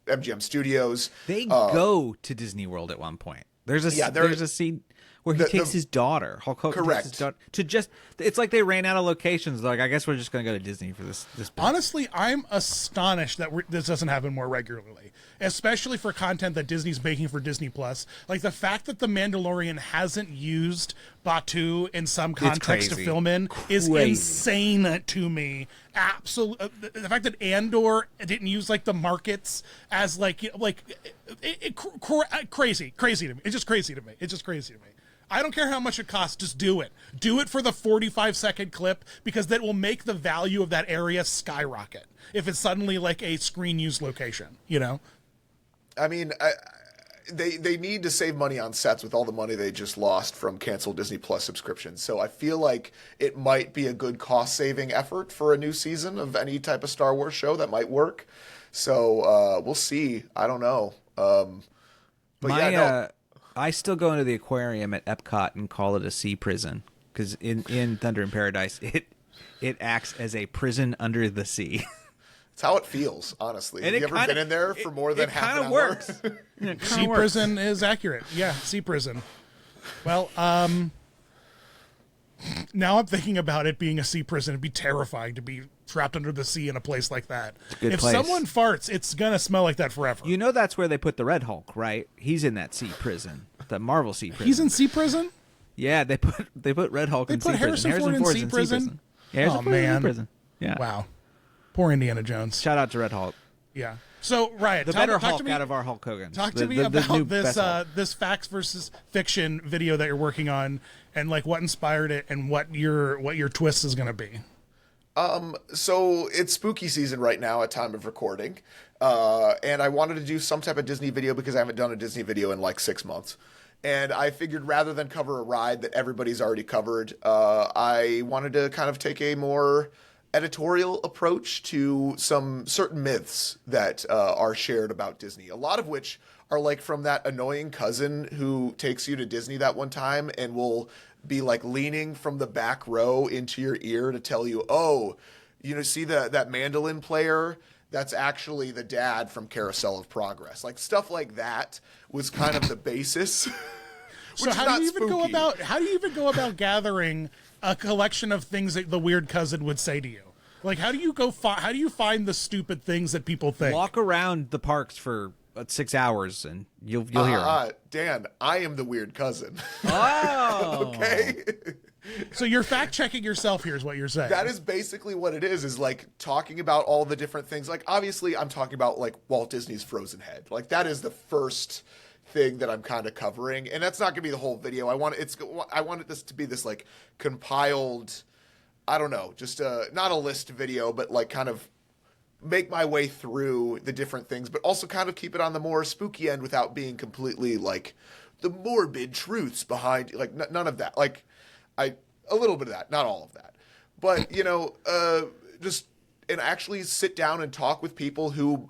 MGM Studios. They go to Disney World at one point. There's a scene where he takes his daughter, Hulk Hogan, Correct. takes his daughter, it's like they ran out of locations. They're like, I guess we're just going to go to Disney for this bit. Honestly, I'm astonished that this doesn't happen more regularly, especially for content that Disney's making for Disney Plus. Like the fact that The Mandalorian hasn't used Batu in some context to crazy. film in is Crazy. insane to me. Absolutely, the fact that Andor didn't use the markets as crazy to me. It's just crazy to me. I don't care how much it costs. Just do it. Do it for the 45-second clip because that will make the value of that area skyrocket if it's suddenly a screen use location, I mean, they need to save money on sets with all the money they just lost from canceled Disney Plus subscriptions. So I feel like it might be a good cost-saving effort for a new season of any type of Star Wars show that might work. So we'll see. I don't know. But I still go into the aquarium at Epcot and call it a sea prison because in Thunder in Paradise it acts as a prison under the sea. It's how it feels, honestly. And Have you ever been in there for more than half an hour? Works. Sea prison is accurate. Yeah, sea prison. Well, now I'm thinking about it being a sea prison. It'd be terrifying to be trapped under the sea in a place like that. If place. someone farts, it's gonna smell like that forever. You know that's where they put the Red Hulk, right? He's in that sea prison, the Marvel sea prison. He's in sea prison? Yeah, they put Red Hulk in sea prison. Harrison Ford in sea prison? Yeah, Harrison Ford's man. in prison. Yeah. Wow. Poor Indiana Jones. Shout out to Red Hulk. Yeah. So, Riot, the better Hulk out of our Hulk Hogan. Talk to me about this facts versus fiction video that you're working on, and like what inspired it, and what your twist is going to be. So it's spooky season right now at time of recording, and I wanted to do some type of Disney video because I haven't done a Disney video in like 6 months. And I figured rather than cover a ride that everybody's already covered, I wanted to kind of take a more editorial approach to some certain myths that are shared about Disney, a lot of which are like from that annoying cousin who takes you to Disney that one time and will be like leaning from the back row into your ear to tell you, oh, you know, see that mandolin player? That's actually the dad from Carousel of Progress. Like stuff like that was kind of the basis. So how do you even go about gathering a collection of things that the weird cousin would say to you? Like, how do you find the stupid things that people think? Walk around the parks for 6 hours and you'll hear them. Dan, I am the weird cousin. Oh, okay. So you're fact checking yourself here is what you're saying. That is basically what it is like talking about all the different things. Like, obviously I'm talking about like Walt Disney's Frozen Head. Like that is the first thing that I'm kind of covering, and that's not gonna be the whole video. I wanted this to be this like compiled, I don't know, just not a list video, but like kind of make my way through the different things, but also kind of keep it on the more spooky end without being completely like the morbid truths behind, like none of that. Like a little bit of that, not all of that, but you know, and actually sit down and talk with people who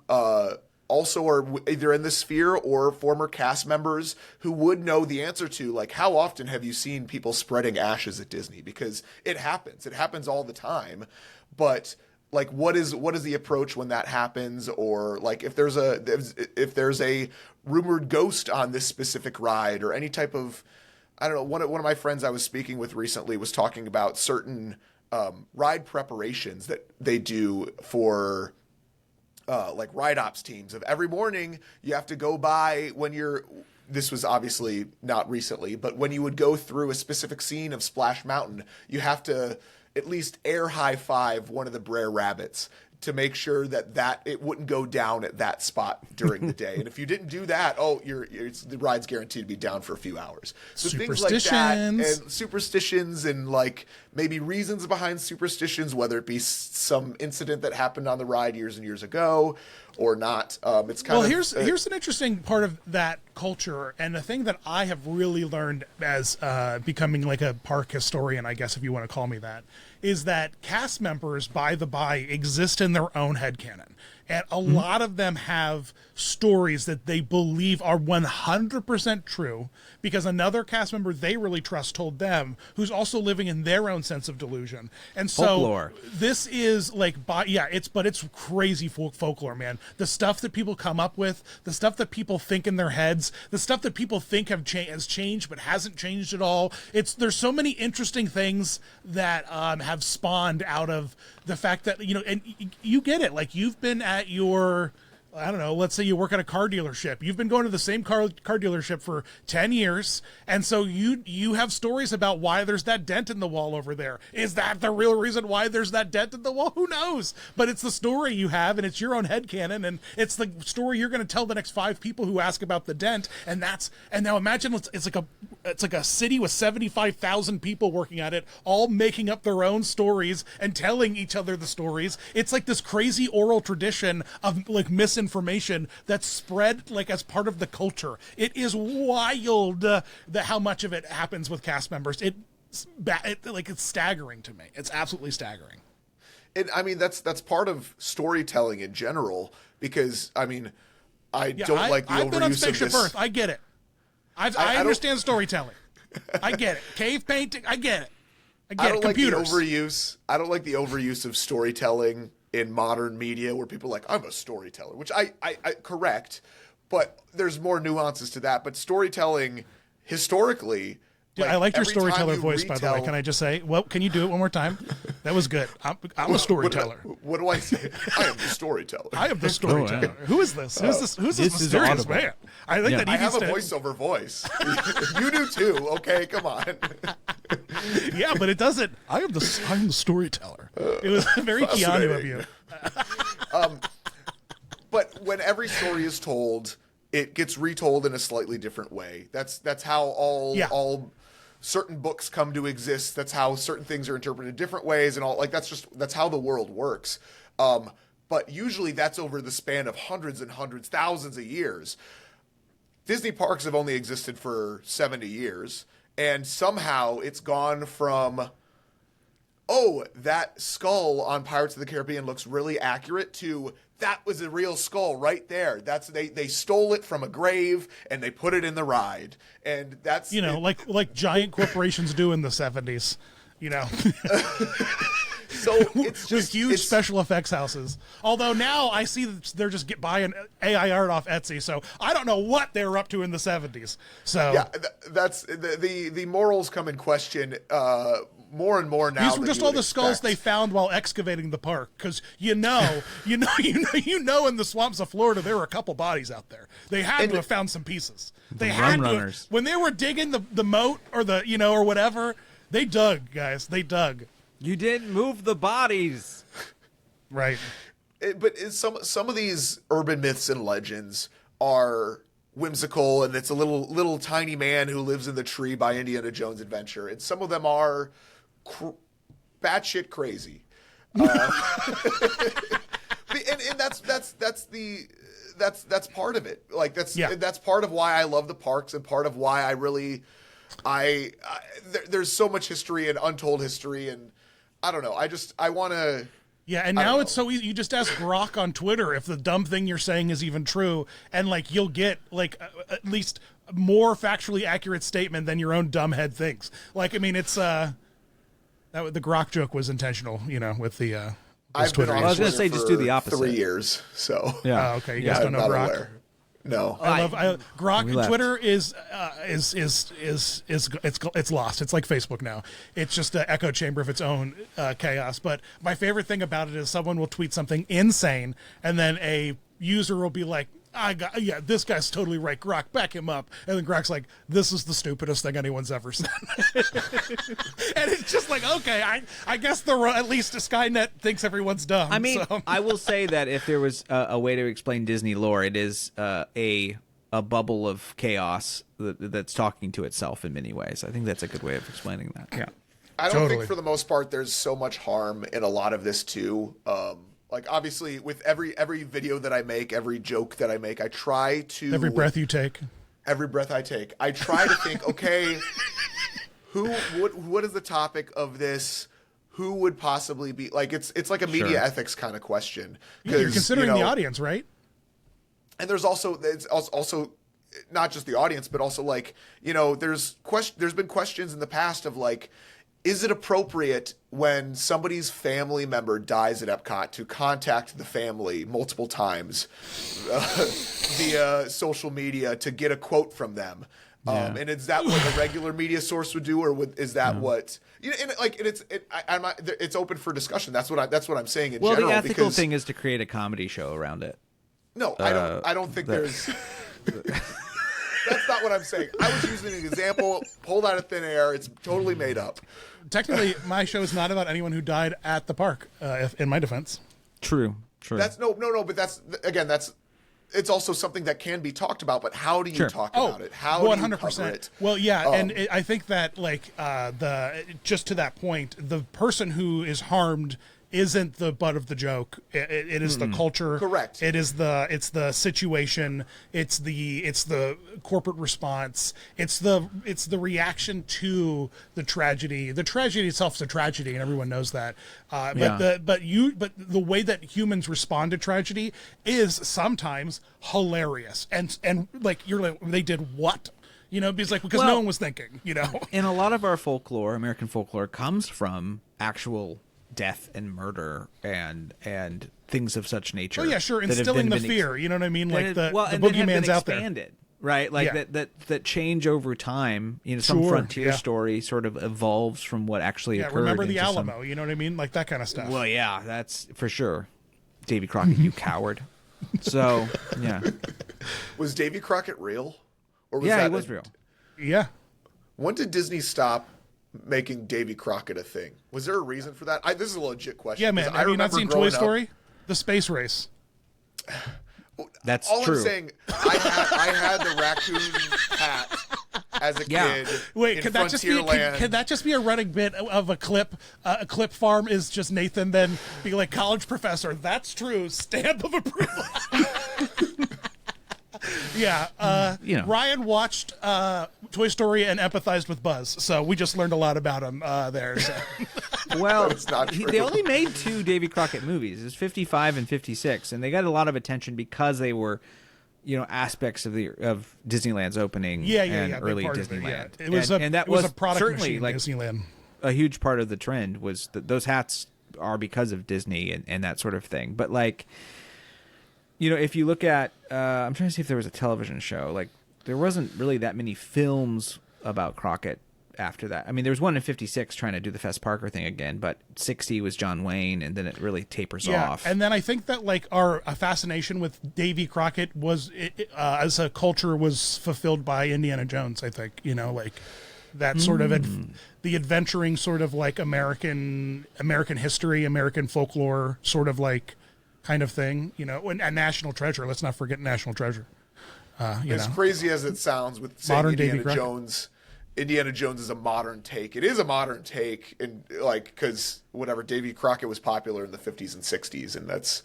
also are either in the sphere or former cast members who would know the answer to, like, how often have you seen people spreading ashes at Disney? Because it happens all the time. But like, what is the approach when that happens? Or like if there's a rumored ghost on this specific ride, or any type of, I don't know, one of my friends I was speaking with recently was talking about certain ride preparations that they do for like ride ops teams. Of every morning you have to go by this was obviously not recently, but when you would go through a specific scene of Splash Mountain, you have to at least air high five one of the Brer Rabbits to make sure that it wouldn't go down at that spot during the day. And if you didn't do that, the ride's guaranteed to be down for a few hours. So things like that, and superstitions, and like maybe reasons behind superstitions, whether it be some incident that happened on the ride years and years ago or not. It's kind of here's an interesting part of that culture, and the thing that I have really learned as becoming like a park historian, I guess if you want to call me that, is that cast members, by the by, exist in their own headcanon. And a lot of them have stories that they believe are 100% true because another cast member they really trust told them, who's also living in their own sense of delusion. And so folklore. This is like, it's crazy folklore, man. The stuff that people come up with, the stuff that people think in their heads, the stuff that people think has changed but hasn't changed at all. There's so many interesting things that have spawned out of the fact that, you know, and you get it. Like, you've been at your, I don't know, let's say you work at a car dealership. You've been going to the same car dealership for 10 years. And so you have stories about why there's that dent in the wall over there. Is that the real reason why there's that dent in the wall? Who knows? But it's the story you have, and it's your own headcanon, and it's the story you're going to tell the next 5 people who ask about the dent. And now imagine it's like a city with 75,000 people working at it, all making up their own stories and telling each other the stories. It's like this crazy oral tradition of like misinformation that's spread like as part of the culture. It is wild that how much of it happens with cast members. It's staggering to me. It's absolutely staggering. And I mean, that's part of storytelling in general, because I mean, I don't like the I've been on overuse of Spaceship this. Earth. I get it. I understand storytelling. I get it. Cave painting. I get it. I don't Computers. like the overuse. I don't like the overuse of storytelling in modern media where people are like, I'm a storyteller, which I correct, but there's more nuances to that. But storytelling historically. Dude, I liked your storyteller voice, by the way. Can I just say, well, can you do it one more time? That was good. I'm a storyteller. What do I say? I am the storyteller. I am the storyteller. Who is this? Who's this mysterious man? I think that he I have needs a voiceover voice. You do too. Okay, come on. Yeah, but it doesn't. I'm the storyteller. It was very Keanu of you. But when every story is told, it gets retold in a slightly different way. That's how all certain books come to exist. That's how certain things are interpreted different ways, and all like that's how the world works. But usually that's over the span of hundreds and hundreds, thousands of years. Disney parks have only existed for 70 years, and somehow it's gone from, oh, that skull on Pirates of the Caribbean looks really accurate, to that was a real skull right there. That's they stole it from a grave and they put it in the ride. And that's like giant corporations do in the 70s, So it's just huge special effects houses. Although now I see that they're just buying AI art off Etsy, so I don't know what they were up to in the 70s. So yeah, that's the morals come in question more and more now. These were just all the skulls they found while excavating the park, because you know in the swamps of Florida there were a couple bodies out there. They had to have found some pieces. They had to, when they were digging the moat or or whatever. They dug, guys. They dug. You didn't move the bodies, right? But some of these urban myths and legends are whimsical, and it's a little tiny man who lives in the tree by Indiana Jones Adventure, and some of them are batshit crazy. And that's part of it. Like that's part of why I love the parks, and part of why I really there's so much history and untold history, and I don't know. I want to. Yeah, and now it's so easy. You just ask Grok on Twitter if the dumb thing you're saying is even true, and you'll get at least more factually accurate statement than your own dumb head thinks. It's the Grok joke was intentional, with the. I've been on I was going to say just do the opposite. 3 years, so yeah. Oh, okay, you guys don't know Grok. Aware. No, Grok. Twitter is it's lost. It's like Facebook now. It's just an echo chamber of its own chaos. But my favorite thing about it is someone will tweet something insane, and then a user will be like, this guy's totally right, Grok, back him up. And then Grok's like, this is the stupidest thing anyone's ever said. And it's just like, okay, I guess at least Skynet thinks everyone's dumb. I mean, so. I will say that if there was a way to explain Disney lore, it is a bubble of chaos that's talking to itself in many ways. I think that's a good way of explaining that. Yeah. I don't think for the most part there's so much harm in a lot of this too. Obviously, with every video that I make, every joke that I make, I try to... Every breath you take. Every breath I take. I try to think, okay, what is the topic of this? Who would possibly be... It's like a media ethics kind of question. Yeah, you're considering the audience, right? And there's also not just the audience, but also there's been questions in the past of is it appropriate when somebody's family member dies at Epcot to contact the family multiple times via social media to get a quote from them? Yeah. And is that what a regular media source would do, or is that what? It's open for discussion. That's what I'm saying in general. Well, the ethical thing is to create a comedy show around it. No, I don't think there's. That's not what I'm saying. I was using an example pulled out of thin air. It's totally made up. Technically, my show is not about anyone who died at the park, in my defense. True. That's no, but it's also something that can be talked about, but how do you talk about it? How 100%. Do you cover it? Well, yeah, and I think that just to that point, the person who is harmed isn't the butt of the joke. It is the culture. Correct. It's the situation. It's the corporate response. It's the reaction to the tragedy. The tragedy itself is a tragedy, and everyone knows that. But the way that humans respond to tragedy is sometimes hilarious. And you're like, they did what? You know, because no one was thinking. You know, and a lot of our folklore, American folklore, comes from actual death and murder and things of such nature. Oh yeah, sure, instilling the fear. You know what I mean? Like the boogeyman's out there. Right, like that change over time. You know, some frontier story sort of evolves from what actually occurred. Remember the Alamo? You know what I mean? Like that kind of stuff. Well, yeah, that's for sure. Davy Crockett, you coward. So, yeah. Was Davy Crockett real? Or was he was real. Yeah. When did Disney stop making Davy Crockett a thing? Was there a reason for that? This is a legit question. Yeah, man. Have you not seen Toy Story? The Space Race. That's all true. I'm saying, I had the raccoon hat as a kid. Wait, in could that just be a running bit of a clip? A clip farm is just Nathan then being like, college professor. That's true. Stamp of approval. Yeah. Ryan watched Toy Story and empathized with Buzz, so we just learned a lot about him there. So. Well, it's not true. They only made 2 Davy Crockett movies. It's 55 and 56, and they got a lot of attention because they were, aspects of Disneyland's opening and early Disneyland. It was a product certainly machine, Disneyland. A huge part of the trend was that those hats are because of Disney and that sort of thing. But if you look at, I'm trying to see if there was a television show. Like, there wasn't really that many films about Crockett after that. I mean, there was one in 56 trying to do the Fess Parker thing again, but 60 was John Wayne, and then it really tapers off. And then I think that our fascination with Davy Crockett was as a culture was fulfilled by Indiana Jones. I think that sort of the adventuring sort of American history, American folklore sort of kind of thing. And National Treasure. Let's not forget National Treasure. As crazy as it sounds, with saying modern Indiana Jones. Indiana Jones is a modern take. It is a modern take, because Davy Crockett was popular in the 50s and 60s, and that's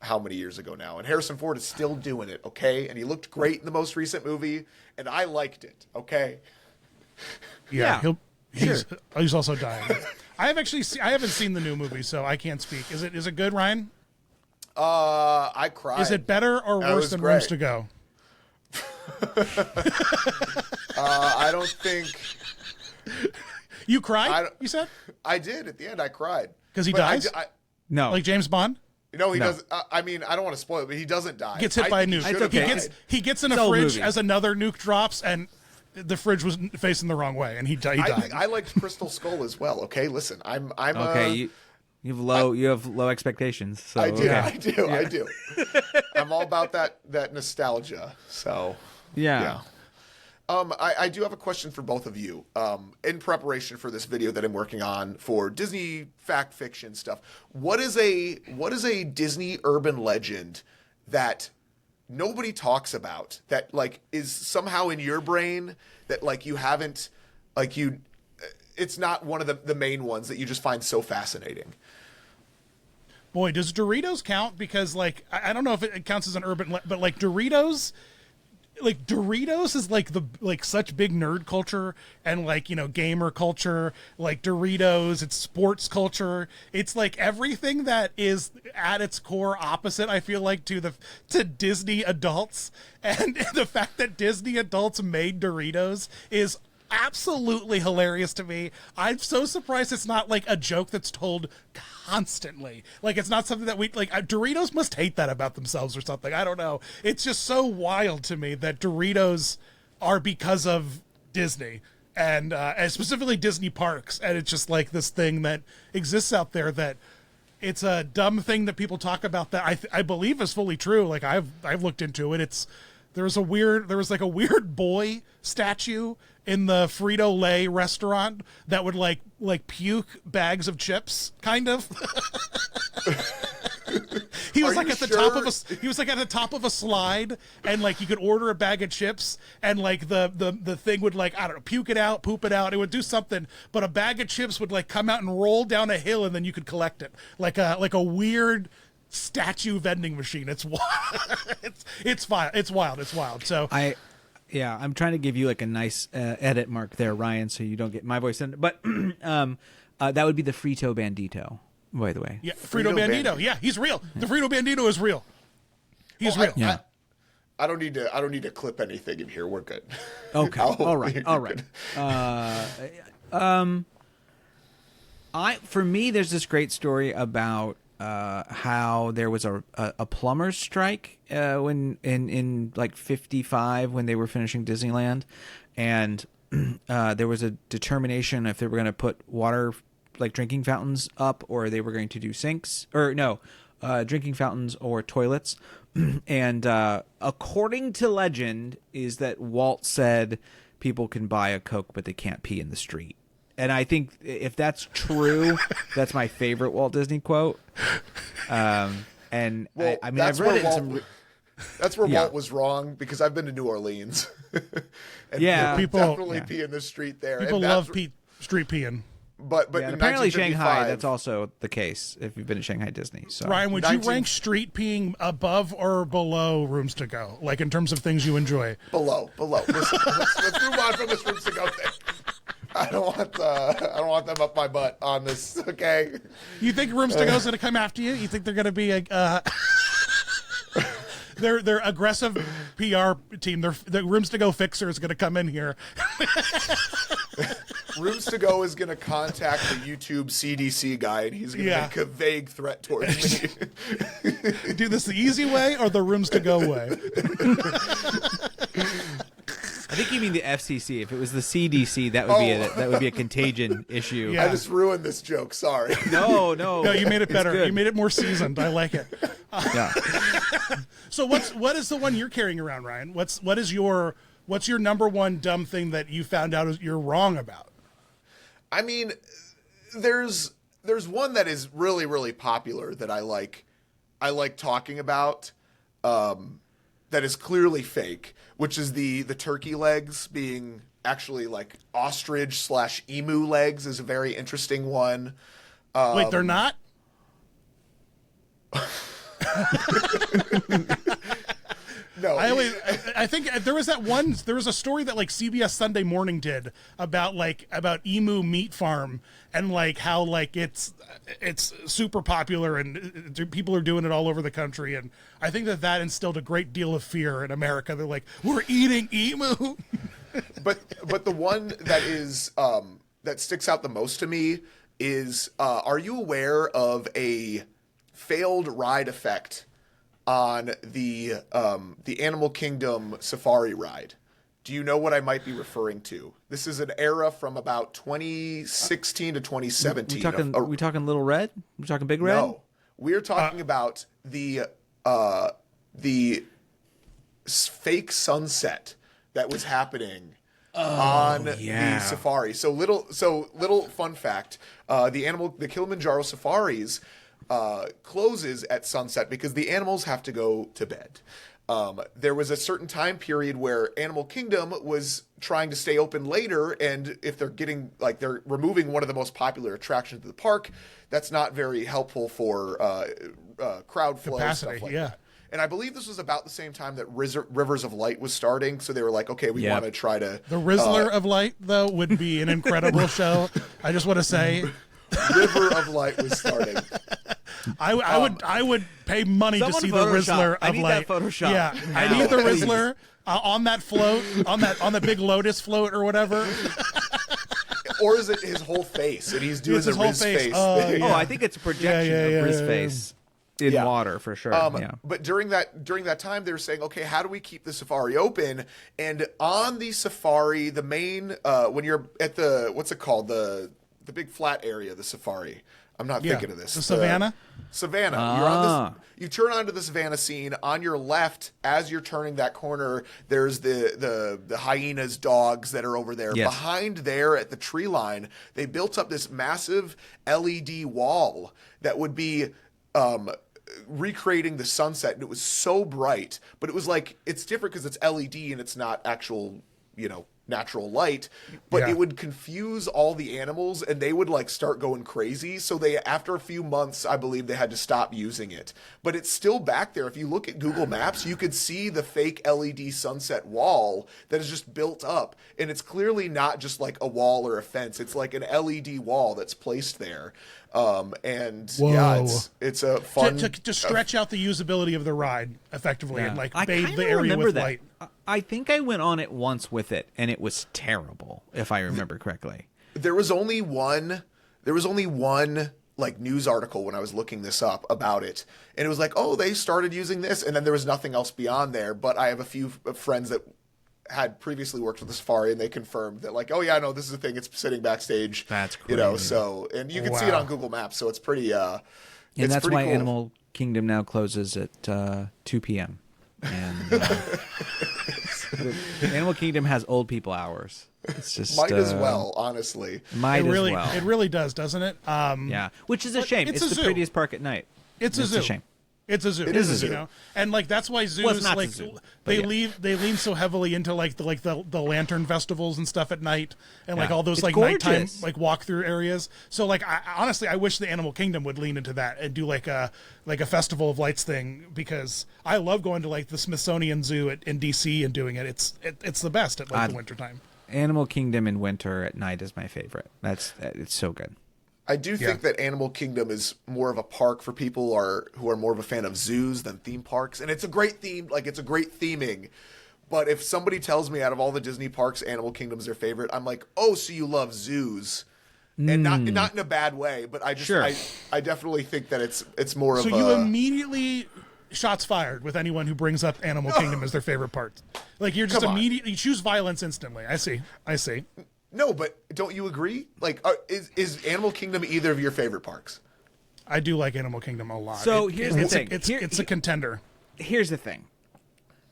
how many years ago now. And Harrison Ford is still doing it, okay? And he looked great in the most recent movie, and I liked it, okay? Yeah, he's also dying. I haven't seen the new movie, so I can't speak. Is it good, Ryan? I cried. Is it better or worse than Rooms to Go? I don't think you cried. You said I did at the end. I cried because he dies. No, like James Bond. No, he doesn't. I mean, I don't want to spoil it, but he doesn't die. Gets hit by a nuke. Okay. He gets in a fridge as another nuke drops, and the fridge was facing the wrong way, and he died. I liked Crystal Skull as well. Okay, listen, I'm okay. You have low expectations. So, I do. Okay. I do. I'm all about that nostalgia. So yeah. I do have a question for both of you. In preparation for this video that I'm working on for Disney fact fiction stuff, what is a Disney urban legend that nobody talks about that is somehow in your brain that you haven't it's not one of the main ones that you just find so fascinating? Boy, does Doritos count? Because I don't know if it counts as an urban, but Doritos is such big nerd culture and gamer culture. Doritos, it's sports culture. It's everything that is at its core opposite. I feel to Disney adults, and the fact that Disney adults made Doritos is absolutely hilarious to me. I'm so surprised it's not a joke that's told constantly. It's not something that we Doritos must hate that about themselves or something. I don't know. It's just so wild to me that Doritos are because of Disney and specifically Disney parks, and it's just this thing that exists out there that it's a dumb thing that people talk about that I believe is fully true. I've looked into it. There was a weird boy statue in the Frito-Lay restaurant that would puke bags of chips, kind of. He was at the top of a slide, and you could order a bag of chips, and the thing would I don't know, puke it out, poop it out. It would do something, but a bag of chips would come out and roll down a hill, and then you could collect it like a weird statue vending machine. It's wild. It's wild. So I'm trying to give you a nice edit mark there, Ryan, so you don't get my voice in it. But that would be the Frito Bandito, by the way. Yeah, Frito Bandito. Yeah, he's real. The Frito Bandito is real. He's real. Yeah. I don't need to clip anything in here. We're good. Okay. All right. You're All right. For me, there's this great story about how there was a plumber's strike when in like 55 when they were finishing Disneyland, and there was a determination if they were going to put water like drinking fountains up or they were going to do sinks or no drinking fountains or toilets. And according to legend is that Walt said people can buy a Coke but they can't pee in the street. And I think if that's true, that's my favorite Walt Disney quote. And Well, I mean, I've read it in some... That's where Yeah. Walt was wrong, because I've been to New Orleans. And Yeah. people definitely Yeah. pee in the street there. People and love street peeing. But Yeah, in and apparently 1955 Shanghai, that's also the case if you've been to Shanghai Disney. So Ryan, would 19 you rank street peeing above or below Rooms to Go? Like in terms of things you enjoy? below. Listen, let's move on from this Rooms to Go thing. I don't want them up my butt on this. Okay. You think Rooms to Go is going to come after you? You think they're going to be a their aggressive PR team? The Rooms to Go fixer is going to come in here. Rooms to Go is going to contact the YouTube CDC guy, and he's going to make a vague threat towards me. Do this the easy way or the Rooms to Go way? I think you mean the FCC. If it was the CDC, that would be a contagion issue. Yeah. I just ruined this joke. Sorry. No. No, you made it better. good. You made it more seasoned. I like it. Yeah. So what is the one you're carrying around, Ryan? What's your number one dumb thing that you found out you're wrong about? I mean, there's one that is really, really popular that I like talking about, that is clearly fake, which is the turkey legs being actually like ostrich/emu legs is a very interesting one. Wait, they're not? No, I think there was a story that like CBS Sunday Morning did about emu meat farm and like how like it's super popular and people are doing it all over the country, and I think that instilled a great deal of fear in America. They're like, we're eating emu. But the one that is that sticks out the most to me is are you aware of a failed ride effect on the Animal Kingdom safari ride? Do you know what I might be referring to? This is an era from about 2016 to 2017. We talking Little Red? We talking Big Red? No, we're talking about the fake sunset that was happening on the safari. So little fun fact: the Kilimanjaro safaris closes at sunset because the animals have to go to bed. There was a certain time period where Animal Kingdom was trying to stay open later, and if they're removing one of the most popular attractions of the park, that's not very helpful for crowd flow Capacity, stuff like yeah. that. And I believe this was about the same time that Rivers of Light was starting, so they were like, okay, we want to try to... The Rizzler of Light, though, would be an incredible show. I just want to say... River of Light was starting. I would pay money to see the Rizzler of I need Light. that Photoshop. Yeah, now. I need the Rizzler on that float, on the big Lotus float or whatever. Or is it his whole face, and he's doing It's his the whole Riz face. face? Oh, thing? yeah. I think it's a projection of Riz face in water for sure. But during that time, they were saying, okay, how do we keep the safari open? And on the safari, the main when you're at the what's it called, the big flat area, the safari. I'm not thinking of this. The Savannah? Savannah. You're on this, you turn onto the Savannah scene. On your left, as you're turning that corner, there's the hyenas, dogs that are over there. Yes. Behind there at the tree line, they built up this massive LED wall that would be recreating the sunset, and it was so bright. But it was like, it's different because it's LED and it's not actual, natural light, but Yeah. it would confuse all the animals and they would like start going crazy. So they, after a few months, I believe they had to stop using it. But it's still back there. If you look at Google Maps, you could see the fake LED sunset wall that is just built up. And it's clearly not just like a wall or a fence. It's like an LED wall that's placed there. And yeah, Whoa. it's a fun to stretch out the usability of the ride effectively and like I bathe kinda the area remember with that. light. I think I went on it once with it, and it was terrible, if I remember correctly. There was only one like news article when I was looking this up about it, and it was like, oh, they started using this, and then there was nothing else beyond there. But I have a few friends that had previously worked with the safari, and they confirmed that, like, oh yeah, no, this is a thing. It's sitting backstage. That's you know. crazy. So, and you can see it on Google Maps, so it's pretty. And it's that's pretty why cool. Animal Kingdom now closes at 2 p.m. And Animal Kingdom has old people hours. It's just Might as well, honestly. Might as well. It really does, doesn't it? Yeah, which is a shame. it's It's a the zoo. prettiest park at night. It's a zoo. a shame. It's a zoo. It is a zoo. You know, and like that's why zoos Well, it's not like a zoo, but they yeah. lean so heavily into like the lantern festivals and stuff at night, and like Yeah. all those It's like nighttime gorgeous. like walkthrough areas. So like honestly, I wish the Animal Kingdom would lean into that and do like a festival of lights thing, because I love going to like the Smithsonian Zoo in DC and doing it. It's the best at like the wintertime. Animal Kingdom in winter at night is my favorite. It's so good. I do think that Animal Kingdom is more of a park for people who are more of a fan of zoos than theme parks. And it's a great theme, like it's a great theming. But if somebody tells me out of all the Disney parks, Animal Kingdom's their favorite, I'm like, oh, so you love zoos. And not in a bad way, but I just Sure. I definitely think that it's more So of you a immediately shots fired with anyone who brings up Animal Kingdom as their favorite part. Like you're just Come on. immediately you choose violence instantly. I see. No, but don't you agree? Like, is Animal Kingdom either of your favorite parks? I do like Animal Kingdom a lot. So here's the thing. It's a contender. Here's the thing.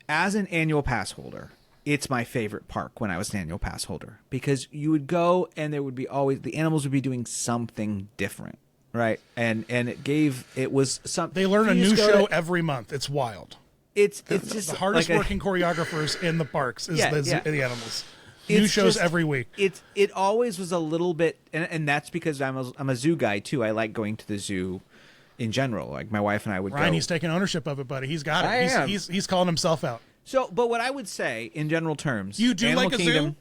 As an annual pass holder, it's my favorite park when I was an annual pass holder, because you would go and there would be always the animals would be doing something different, right? And it was something. They learn a new show every month. It's wild. It's just The hardest like working choreographers in the parks is the animals. New It's shows just- every week. It always was a little bit, and that's because I'm a zoo guy too. I like going to the zoo in general. Like my wife and I would Ryan, go. he's taking ownership of it, buddy. He's got it. I am. He's calling himself out. So, but what I would say in general terms, You do Animal like a zoo? Kingdom,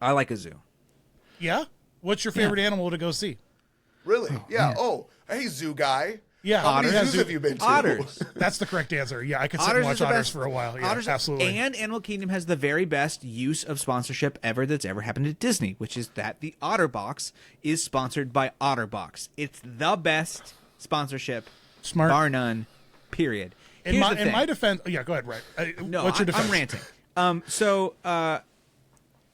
I like a zoo. Yeah? What's your favorite animal to go see? Really? Yeah. Oh, hey, zoo guy. Yeah, How many otters. zoos have you been to? Otters. That's the correct answer. Yeah, I could sit and Otters watch is the otters best. for a while. Yeah, Otters, absolutely. And Animal Kingdom has the very best use of sponsorship ever that's ever happened at Disney, which is that the OtterBox is sponsored by OtterBox. It's the best sponsorship, Smart. bar none. Period. In Here's the thing. my defense, yeah, go ahead, right. No, What's your defense? I'm ranting. So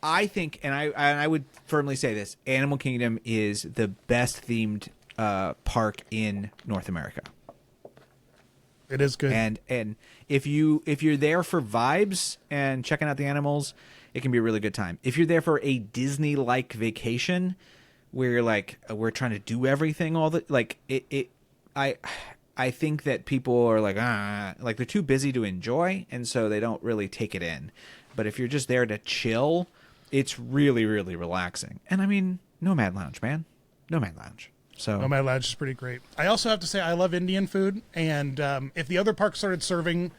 I think, and I would firmly say this: Animal Kingdom is the best themed park in North America. It is good. And if you're there for vibes and checking out the animals, it can be a really good time. If you're there for a Disney-like vacation, where you're like we're trying to do everything all the like I think that people are like they're too busy to enjoy, and so they don't really take it in. But if you're just there to chill, it's really, really relaxing. And I mean, Nomad Lounge, man. Nomad Lounge. So Nomad Lounge is pretty great. I also have to say I love Indian food, and if the other parks started serving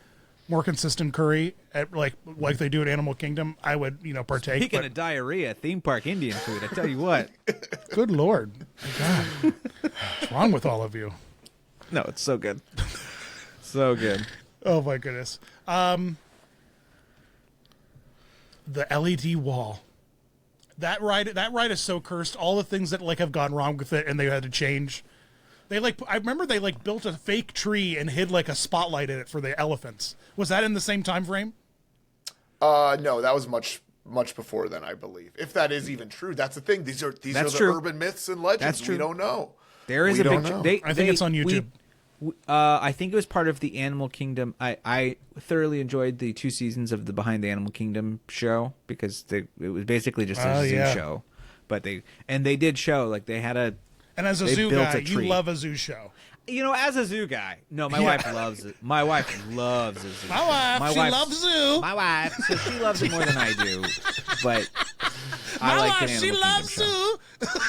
more consistent curry at like they do at Animal Kingdom, I would partake. Speaking but- of diarrhea, theme park Indian food, I tell you what. Good Lord, God, what's wrong with all of you? No, it's so good. So good. Oh my goodness. The LED wall. That ride is so cursed. All the things that have gone wrong with it and they had to change. I remember they built a fake tree and hid a spotlight in it for the elephants. Was that in the same time frame? No, that was much before then, I believe. If that is even true, that's the thing. These are the true. urban myths and legends. That's true. We don't know. There is We a don't big. know. I think it's on YouTube. I think it was part of the Animal Kingdom. I thoroughly enjoyed the 2 seasons of the Behind the Animal Kingdom show, because it was basically just a zoo show. But they did show they had a. And as a they zoo built guy, a you tree. love a zoo show. as a zoo guy, no, my wife loves it. My wife loves a zoo. My wife loves zoo. My wife, so she loves it more than I do. But I like the she Animal loves Kingdom show. zoo.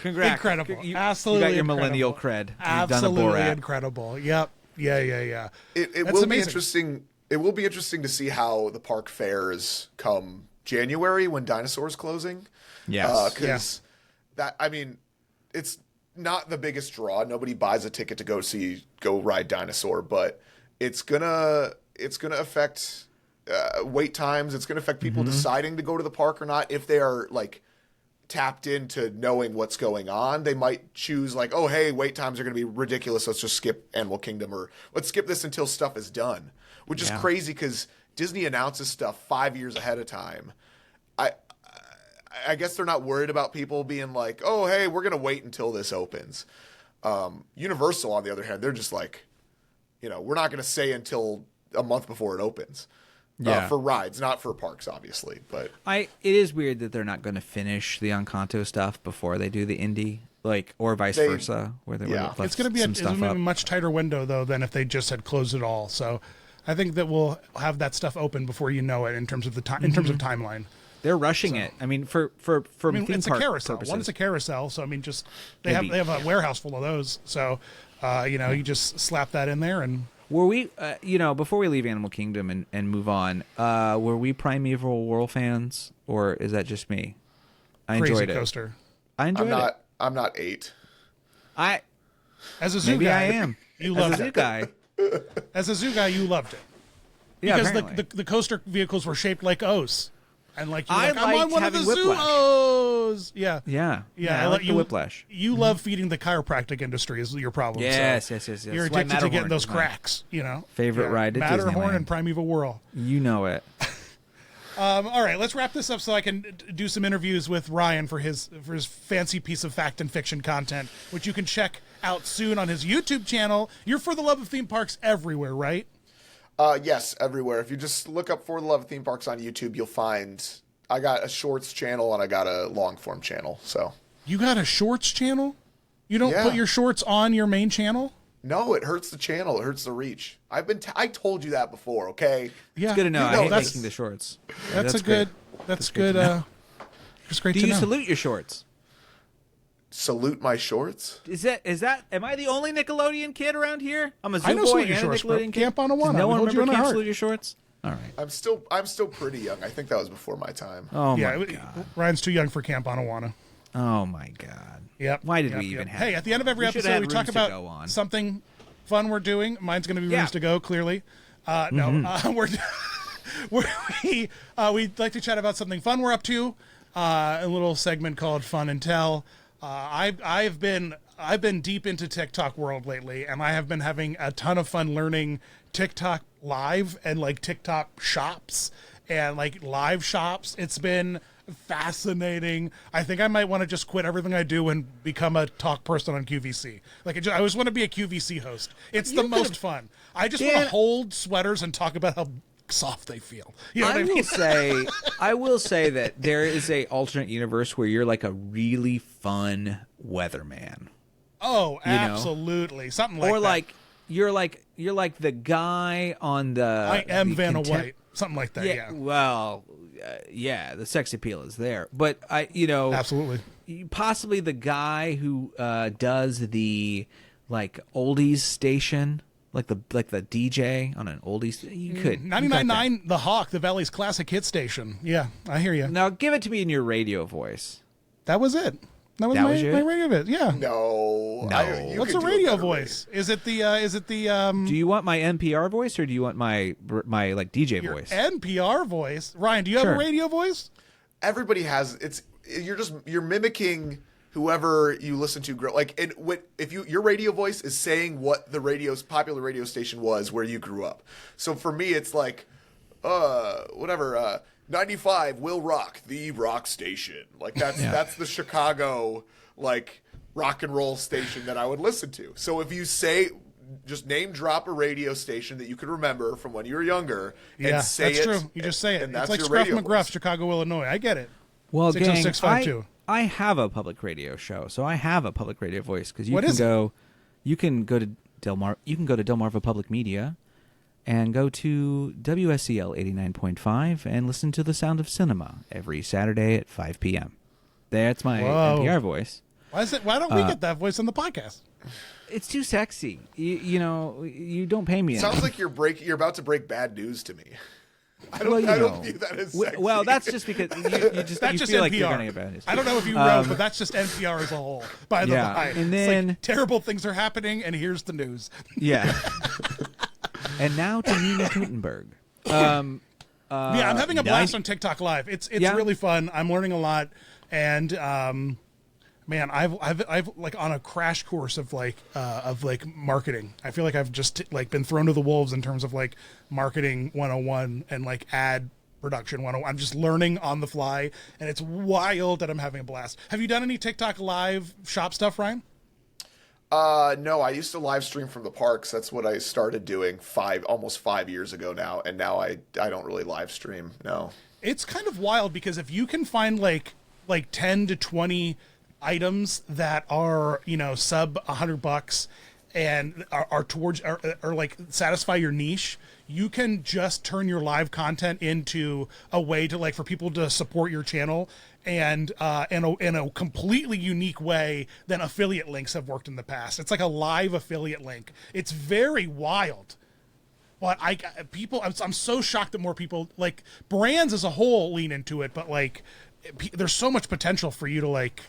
Congrats. Incredible. You Absolutely got your incredible. millennial cred. You've Absolutely done a Borat. incredible. Yep. Yeah. It That's will be amazing. interesting. It will be interesting to see how the park fares come January when Dinosaur's closing. Yes. Because it's not the biggest draw. Nobody buys a ticket to go ride Dinosaur, but it's gonna affect wait times. It's gonna affect people deciding to go to the park or not. If they are like tapped into knowing what's going on, they might choose like, oh hey, wait times are gonna be ridiculous. Let's just skip Animal Kingdom, or let's skip this until stuff is done. Which is crazy because Disney announces stuff 5 years ahead of time. I guess they're not worried about people being like, oh, hey, we're going to wait until this opens. Universal, on the other hand, they're just like, we're not going to say until a month before it opens. For rides, not for parks, obviously. But it is weird that they're not going to finish the Encanto stuff before they do the Indy, or vice versa, where they would have left It's going to be a up. much tighter window though than if they just had closed it all. So I think that we'll have that stuff open before you know it in terms of the time, in terms of timeline. They're rushing it. I mean, for theme it's a park carousel. purposes. One is a carousel, so I mean, just they have a warehouse full of those. So, you just slap that in there and. Were we, before we leave Animal Kingdom and move on, were we Primeval Whirl fans, or is that just me? I Crazy enjoyed it. coaster. I enjoyed it. I'm not 8. As a zoo Maybe guy, I am. You loved As a zoo it. guy. As a zoo guy, you loved it. Yeah, Because apparently. the coaster vehicles were shaped like O's. And like you're I like, I'm on liked one of the having zoo whiplash. O's. Yeah. Yeah. I I like let the whiplash. You love feeding the chiropractic industry is your problem. Yes, so yes. You're That's why addicted to getting Matterhorn those is my cracks, favorite ride at Matterhorn Disneyland. and Primeval Whirl. You know it. All right, let's wrap this up so I can do some interviews with Ryan for his fancy piece of fact and fiction content, which you can check out soon on his YouTube channel. You're For the Love of Theme Parks everywhere, right? Yes, everywhere. If you just look up For the Love of Theme Parks on YouTube, you'll find I got a shorts channel and I got a long form channel. So You got a shorts channel? You don't Yeah. put your shorts on your main channel? no, it hurts the channel. It hurts the reach. I told you that before. Okay. Yeah, It's good to know. You I know hate that's- making the shorts. That's a great. good. That's good. great to know. It's great Do to you know. salute your shorts? Salute my shorts. Is that? Am I the only Nickelodeon kid around here? I'm a zoo I know boy salute and your a shorts, bro. Nickelodeon kid. Camp on a One. Does no I one hold you remember in our Camp heart. Salute Your Shorts? All right. I'm still pretty young. I think that was before my time. Oh Yeah, my god. Ryan's too young for Camp Anawana. Oh my god. Yep. Why did Yep, we even yep. have? Hey, at the end of every We should episode, have we talk Rooms to Go about on. something fun we're doing. Mine's going to be Yeah. Rooms to Go. Clearly, we'd like to chat about something fun we're up to. A little segment called Fun and Tell. I've been deep into TikTok world lately, and I have been having a ton of fun learning TikTok live and like TikTok shops and like live shops. It's been fascinating. I think I might want to just quit everything I do and become a talk person on QVC. Like I just want to be a QVC host. It's the most fun. I just want to hold sweaters and talk about how soft they feel. You know what I mean? I will say that there is a alternate universe where you're like a really fun weatherman. Oh, You know? absolutely. Something like Or that. like you're like the guy on the I am the Vanna contempt- White. Something like that, yeah. Well, yeah, the sex appeal is there, but Absolutely. possibly the guy who does the like oldies station, like the DJ on an oldies. You could 99.9 The Hawk, the Valley's classic hit station. Yeah, I hear you. Now give it to me in your radio voice. That was it. That was That my, was it? my radio bit. Yeah. No. You What's could a do radio better voice? Is it the Do you want my NPR voice or do you want my like DJ your voice? NPR voice? Ryan, do you have Sure. a radio voice? Everybody has. You're mimicking whoever you listen to. Like, and if your radio voice is saying what the popular radio station was where you grew up. So for me, it's like, whatever. 95 will rock, the rock station. Like that's the Chicago like rock and roll station that I would listen to. So if you just name drop a radio station that you could remember from when you were younger Yeah, and say that's it. true. You just say it. And it's that's like your Scruff radio McGruff, voice. Chicago, Illinois. I get it. Well, gang, 60652. I have a public radio show, so I have a public radio voice because What is it? you can go to Delmarva Public Media and go to WSCL 89.5 and listen to The Sound of Cinema every Saturday at 5 p.m. That's my Whoa. NPR voice. Why don't we get that voice on the podcast? It's too sexy. You know, you don't pay me Sounds enough. like you're about to break bad news to me. I Well, you don't know. view that as sexy. Well, that's just because you That's feel just like NPR. you're going to get bad news. I don't know if you wrote, but that's just NPR as a whole. By the Yeah, by, and It's then- like, terrible things are happening, and here's the news. Yeah. And now to Nina Totenberg. Yeah, I'm having a blast nine- on TikTok Live. It's Yeah? really fun. I'm learning a lot, and man, I've like on a crash course of like marketing. I feel like I've just like been thrown to the wolves in terms of like marketing 101 and like ad production 101. I'm just learning on the fly, and it's wild that I'm having a blast. Have you done any TikTok Live shop stuff, Ryan? No, I used to live stream from the parks. That's what I started doing almost 5 years ago now, and now I don't really live stream. No. It's kind of wild because if you can find like 10 to 20 items that are, you know, sub $100 and are towards or like satisfy your niche, you can just turn your live content into a way to like for people to support your channel and in a completely unique way than affiliate links have worked in the past. It's like a live affiliate link. It's very wild. But I'm so shocked that more people, like brands as a whole, lean into it. But like, there's so much potential for you to like.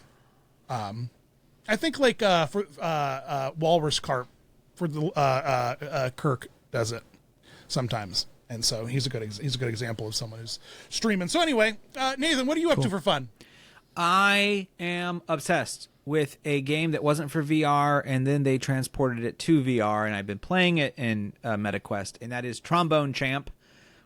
I think like for Walrus Carp for the Kirk does it sometimes, and so he's a good example of someone who's streaming. So anyway, Nathan, what are you up to for fun? I am obsessed with a game that wasn't for VR, and then they transported it to VR, and I've been playing it in MetaQuest, and that is Trombone Champ,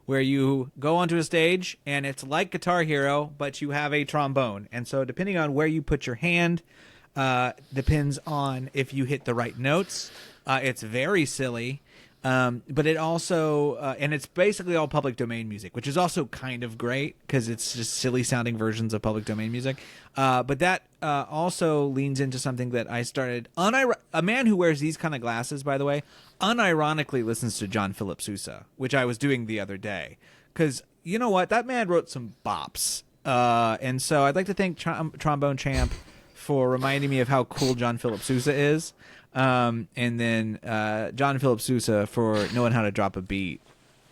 where you go onto a stage, and it's like Guitar Hero, but you have a trombone. And so depending on where you put your hand, depends on if you hit the right notes. It's very silly. But it also, and it's basically all public domain music, which is also kind of great because it's just silly sounding versions of public domain music. But that also leans into something that I started. A man who wears these kind of glasses, by the way, unironically listens to John Philip Sousa, which I was doing the other day. Because you know what? That man wrote some bops. And so I'd like to thank Trombone Champ for reminding me of how cool John Philip Sousa is. And then John Philip Sousa for knowing how to drop a beat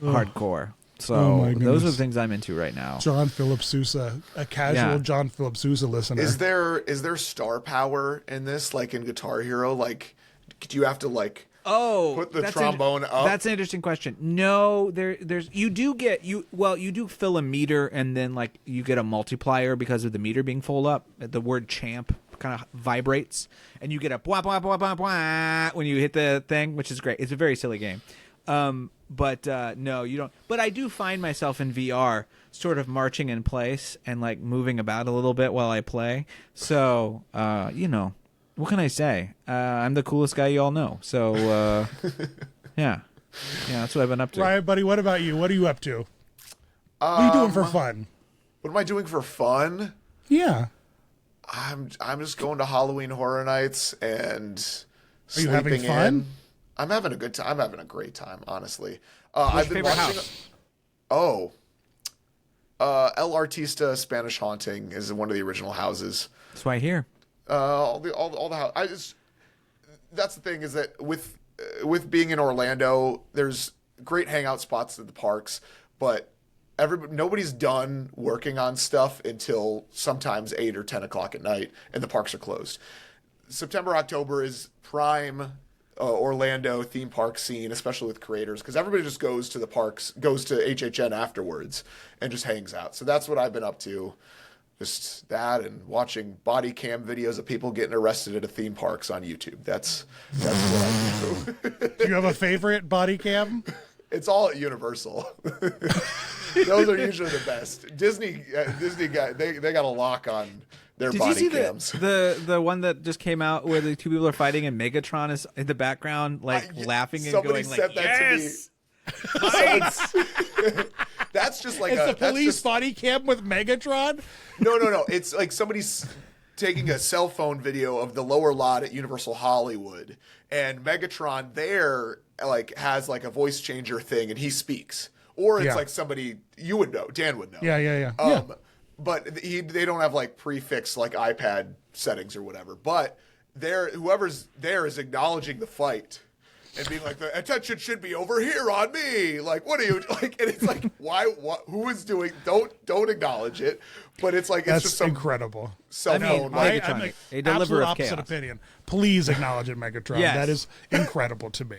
hardcore. So my those are goodness. the things I'm into right now. John Philip Sousa, a casual Yeah. John Philip Sousa listener. Is there star power in this, like in Guitar Hero? Like, do you have to like put the trombone up? That's an interesting question. No, there's you do fill a meter and then like you get a multiplier because of the meter being full up. The word champ kind of vibrates and you get a blah blah blah blah blah when you hit the thing, which is great. It's a very silly game. But no, you don't. But I do find myself in VR sort of marching in place and like moving about a little bit while I play. So, you know, what can I say? I'm the coolest guy you all know. So, yeah, that's what I've been up to. Ryan, buddy, what about you? What are you up to? What are you doing for fun? What am I doing for fun? Yeah. I'm just going to Halloween Horror Nights and Are you having sleeping fun? in. I'm having a good time. I'm having a great time, honestly. I've been favorite watching. house? El Artista Spanish Haunting is one of the original houses. That's why I hear. All the house. That's the thing is that with being in Orlando, there's great hangout spots at the parks, but nobody's done working on stuff until sometimes 8 or 10 o'clock at night, and the parks are closed. September, October is prime Orlando theme park scene, especially with creators, because everybody just goes to the parks, goes to HHN afterwards, and just hangs out. So that's what I've been up to. Just that and watching body cam videos of people getting arrested at a theme parks on YouTube. That's what I do. Do you have a favorite body cam? It's all at Universal. Those are usually the best. Disney got they got a lock on their Did you body see cams. the one that just came out where the two people are fighting and Megatron is in the background, like laughing and somebody going sent like, that "Yes!" to me. That's just like It's a the police that's just, body cam with Megatron. no. It's like somebody's taking a cell phone video of the lower lot at Universal Hollywood, and Megatron there like has like a voice changer thing, and he speaks, or it's like somebody you would know, Dan would know. Yeah. But they don't have like prefix like iPad settings or whatever. But whoever's there is acknowledging the fight and being like, the attention should be over here on me. Like, what are you like? And it's like, why? What? Who is doing? Don't acknowledge it. But it's like That's it's just some incredible. cell phone. Like, I'm like a deliverer of opposite chaos. opinion. Please acknowledge it, Megatron. Yes. That is incredible to me.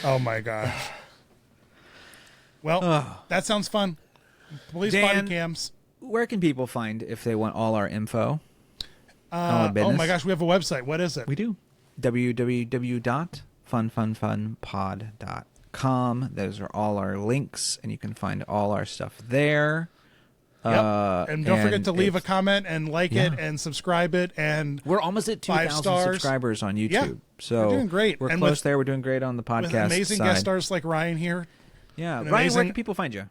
Oh my gosh. Well, that sounds fun. Police Dan, body cams. Where can people find if they want all our info? All our Oh business? my gosh, we have a website. What is it? We do. www.funfunfunpod.com. Those are all our links, and you can find all our stuff there. Yep. And don't forget to leave a if- comment and like it and subscribe it. And We're almost at 5 2,000 stars. subscribers on YouTube. Yeah, So we're doing great. We're And close with- there. We're doing great on the podcast with amazing side. guest stars like Ryan here. Yeah. an Ryan, where amazing- can people find you?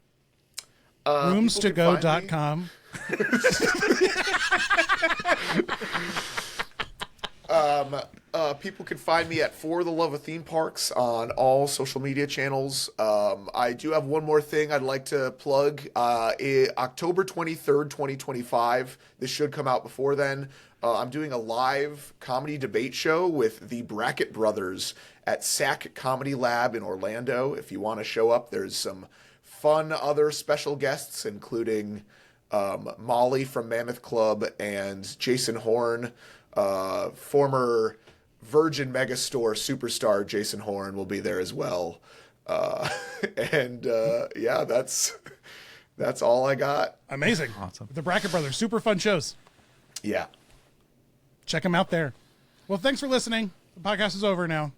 Roomstogo.com. People can find me at For the Love of Theme Parks on all social media channels. I do have one more thing I'd like to plug. October 23rd, 2025. This should come out before then. I'm doing a live comedy debate show with the Brackett Brothers at SAC Comedy Lab in Orlando. If you want to show up, there's some fun other special guests, including Molly from Mammoth Club and Jason Horn. Former Virgin Megastore superstar Jason Horn will be there as well. Yeah, that's all I got. Amazing. Awesome. The Brackett Brothers. Super fun shows. Yeah. Check them out there. Well, thanks for listening. The podcast is over now.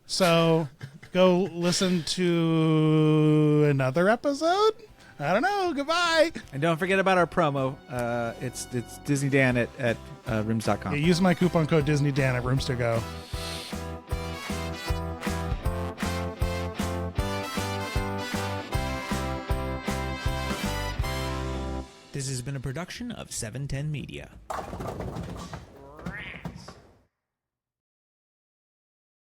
So go listen to another episode. I don't know. Goodbye. And don't forget about our promo. It's Disney Dan at rooms.com. Yeah, use my coupon code DisneyDan at Rooms to Go. This has been a production of 710 Media.